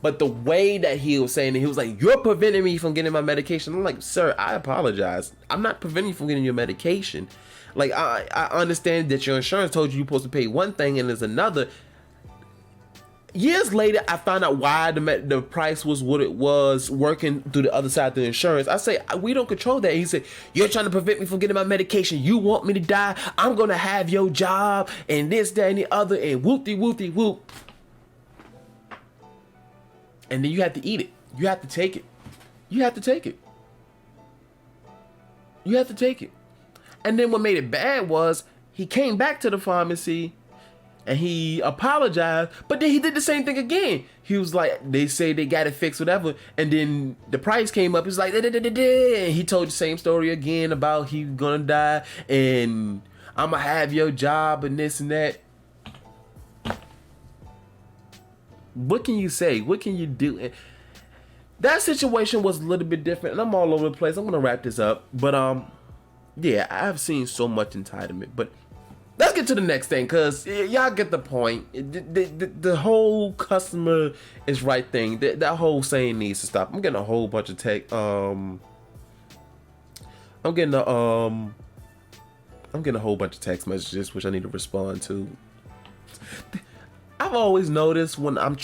But the way that he was saying it, he was like, you're preventing me from getting my medication. I'm like, sir, I apologize. I'm not preventing you from getting your medication. Like, I understand that your insurance told you're supposed to pay one thing and there's another. Years later, I found out why the price was what it was working through the other side of the insurance. I say, we don't control that. He said, you're trying to prevent me from getting my medication. You want me to die. I'm going to have your job and this, that, and the other, and whoop-de-whoop-de-whoop. And then you have to eat it. You have to take it. You have to take it. You have to take it. And then what made it bad was he came back to the pharmacy and he apologized, but then he did the same thing again. He was like, they say they got it fixed, whatever. And then the price came up. He's like, and he told the same story again about he gonna die and I'm gonna have your job and this and that. What can you say? What can you do? That situation was a little bit different, and I'm all over the place. I'm gonna wrap this up, but yeah, I've seen so much entitlement. But let's get to the next thing, cause y'all get the point. The whole customer is right thing. That whole saying needs to stop. I'm getting a whole bunch of I'm getting a whole bunch of text messages which I need to respond to. I've always noticed when I'm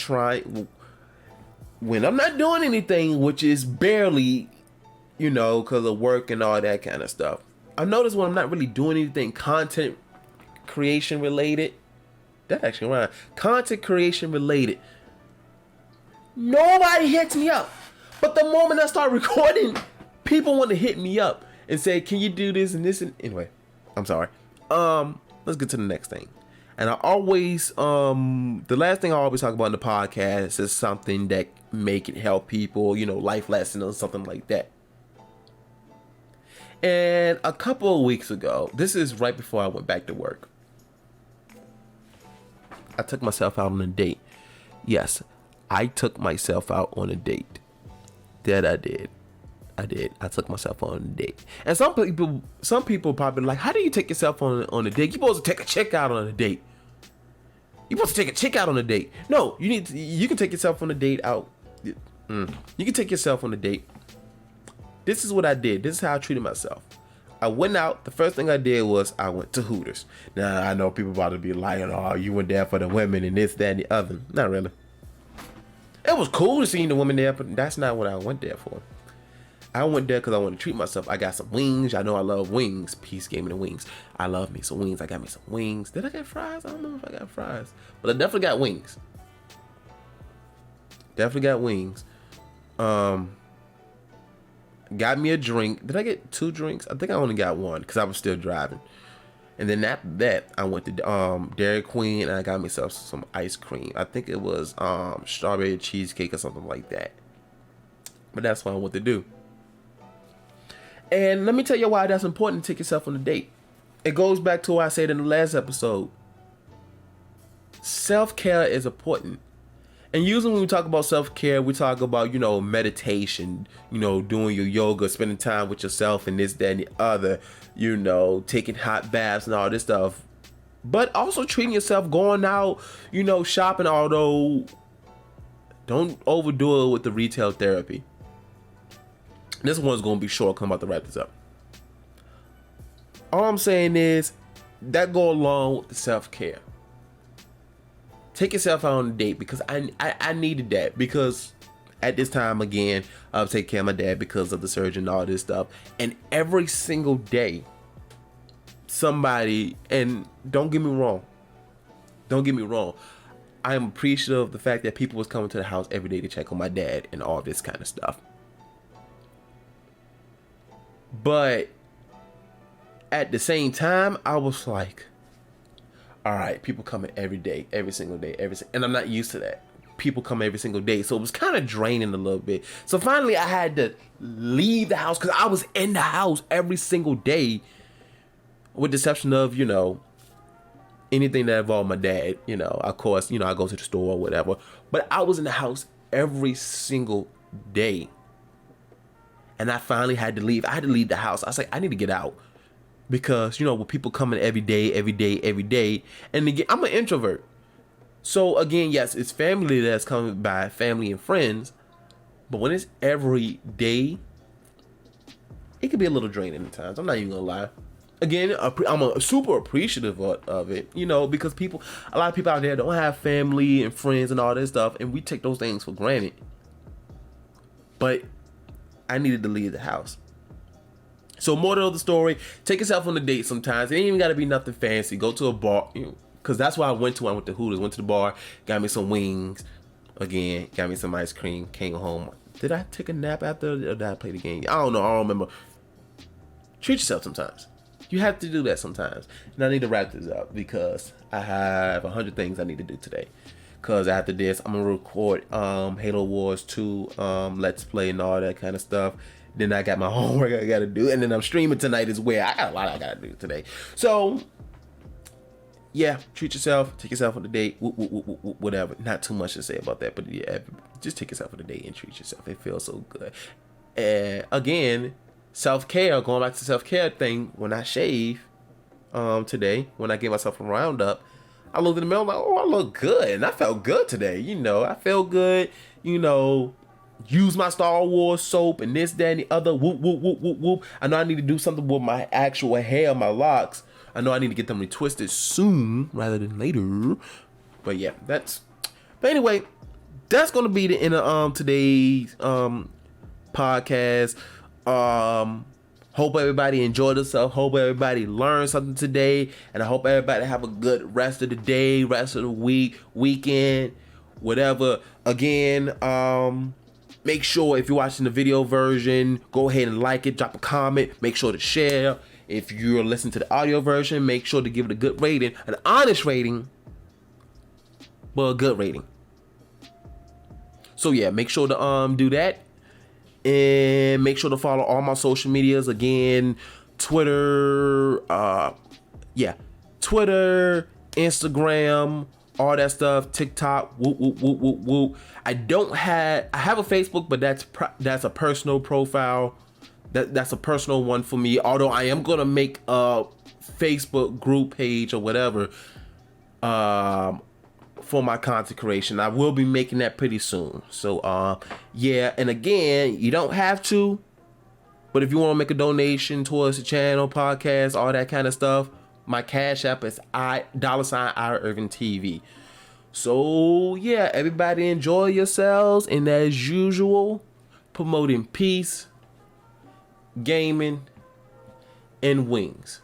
not doing anything, which is barely, because of work and all that kind of stuff. I noticed when I'm not really doing anything content creation related. That actually rhymes. Content creation related. Nobody hits me up. But the moment I start recording, people want to hit me up and say, can you do this and this? And anyway, I'm sorry. Let's get to the next thing. And I always, the last thing I always talk about in the podcast is something that make it help people, life lesson or something like that. And a couple of weeks ago, this is right before I went back to work, I took myself out on a date. Yes, I took myself out on a date. That I did. I took myself on a date. And some people probably like, how do you take yourself on a date? You're supposed to take a chick out on a date. You're supposed to take a chick out on a date. No, you can take yourself on a date out. You can take yourself on a date. This is what I did. This is how I treated myself. I went out. The first thing I did was I went to Hooters. Now, I know people about to be like, oh, you went there for the women and this, that, and the other. Not really. It was cool to see the women there, but that's not what I went there for. I went there because I wanted to treat myself. I got some wings. I know I love wings. Peace gave me the wings. I love me some wings. I got me some wings. Did I get fries? I don't know if I got fries. But I definitely got wings. Definitely got wings. Got me a drink. Did I get 2 drinks? I think I only got 1 because I was still driving. And then after that, I went to Dairy Queen and I got myself some ice cream. I think it was strawberry cheesecake or something like that. But that's what I want to do. And let me tell you why that's important to take yourself on a date. It goes back to what I said in the last episode. Self-care is important. And usually when we talk about self-care, we talk about, meditation, doing your yoga, spending time with yourself and this, that, and the other, taking hot baths and all this stuff. But also treating yourself, going out, shopping, although don't overdo it with the retail therapy. This one's going to be short. I'm about to wrap this up. All I'm saying is that go along with the self-care. Take yourself out on a date because I needed that because at this time, again, I was taking care of my dad because of the surgery and all this stuff. And every single day, somebody, and don't get me wrong, I am appreciative of the fact that people was coming to the house every day to check on my dad and all this kind of stuff. But at the same time, I was like, all right, people coming every day, every single day, and I'm not used to that. People come every single day, so it was kind of draining a little bit. So finally, I had to leave the house because I was in the house every single day, with the exception of anything that involved my dad. Of course, I go to the store or whatever, but I was in the house every single day. And I finally had to leave. I had to leave the house. I was like, I need to get out. Because, you know, with people coming every day. And again, I'm an introvert. So, again, yes, it's family that's coming by, family and friends. But when it's every day, it can be a little draining at times. I'm not even going to lie. Again, I'm super appreciative of it, you know, because a lot of people out there don't have family and friends and all this stuff. And we take those things for granted. But I needed to leave the house. So moral of the story, take yourself on a date sometimes. It ain't even got to be nothing fancy. Go to a bar, you know, because that's why I went to Hooters. Went to the bar, got me some wings. Again, got me some ice cream, came home. Did I take a nap after, or did I play the game? I don't know. I don't remember. Treat yourself sometimes. You have to do that sometimes. And I need to wrap this up because I have 100 things I need to do today. Because after this, I'm going to record Halo Wars 2, Let's Play and all that kind of stuff. Then I got my homework I got to do. And then I'm streaming tonight as well. I got a lot I got to do today. So, yeah, treat yourself. Take yourself on a date. Whatever. Not too much to say about that. But yeah, just take yourself on a date and treat yourself. It feels so good. And again, self-care, going back to the self-care thing, when I shave today, when I give myself a roundup, I looked in the mirror, like, oh, I look good. And I felt good today. You know, I felt good. You know, use my Star Wars soap and this, that, and the other. Whoop, whoop, whoop, whoop, whoop. I know I need to do something with my actual hair, my locks. I know I need to get them retwisted soon rather than later. But yeah, but anyway, that's going to be the end of today's podcast. Hope everybody enjoyed themselves. Hope everybody learned something today. And I hope everybody have a good rest of the day, rest of the week, weekend, whatever. Again, make sure if you're watching the video version, go ahead and like it, drop a comment, make sure to share. If you're listening to the audio version, make sure to give it a good rating, an honest rating, but a good rating. So yeah, make sure to do that. And make sure to follow all my social medias. Again, Twitter, Twitter, Instagram, all that stuff, TikTok, whoop, whoop, whoop, whoop, whoop. I have a Facebook, but that's a personal profile. That's a personal one for me. Although I am gonna make a Facebook group page or whatever, for my content creation. I will be making that pretty soon. So yeah, and again, you don't have to, but if you want to make a donation towards the channel, podcast, all that kind of stuff, my Cash App is $Irving TV. So yeah, everybody enjoy yourselves, and as usual, promoting peace, gaming, and wings.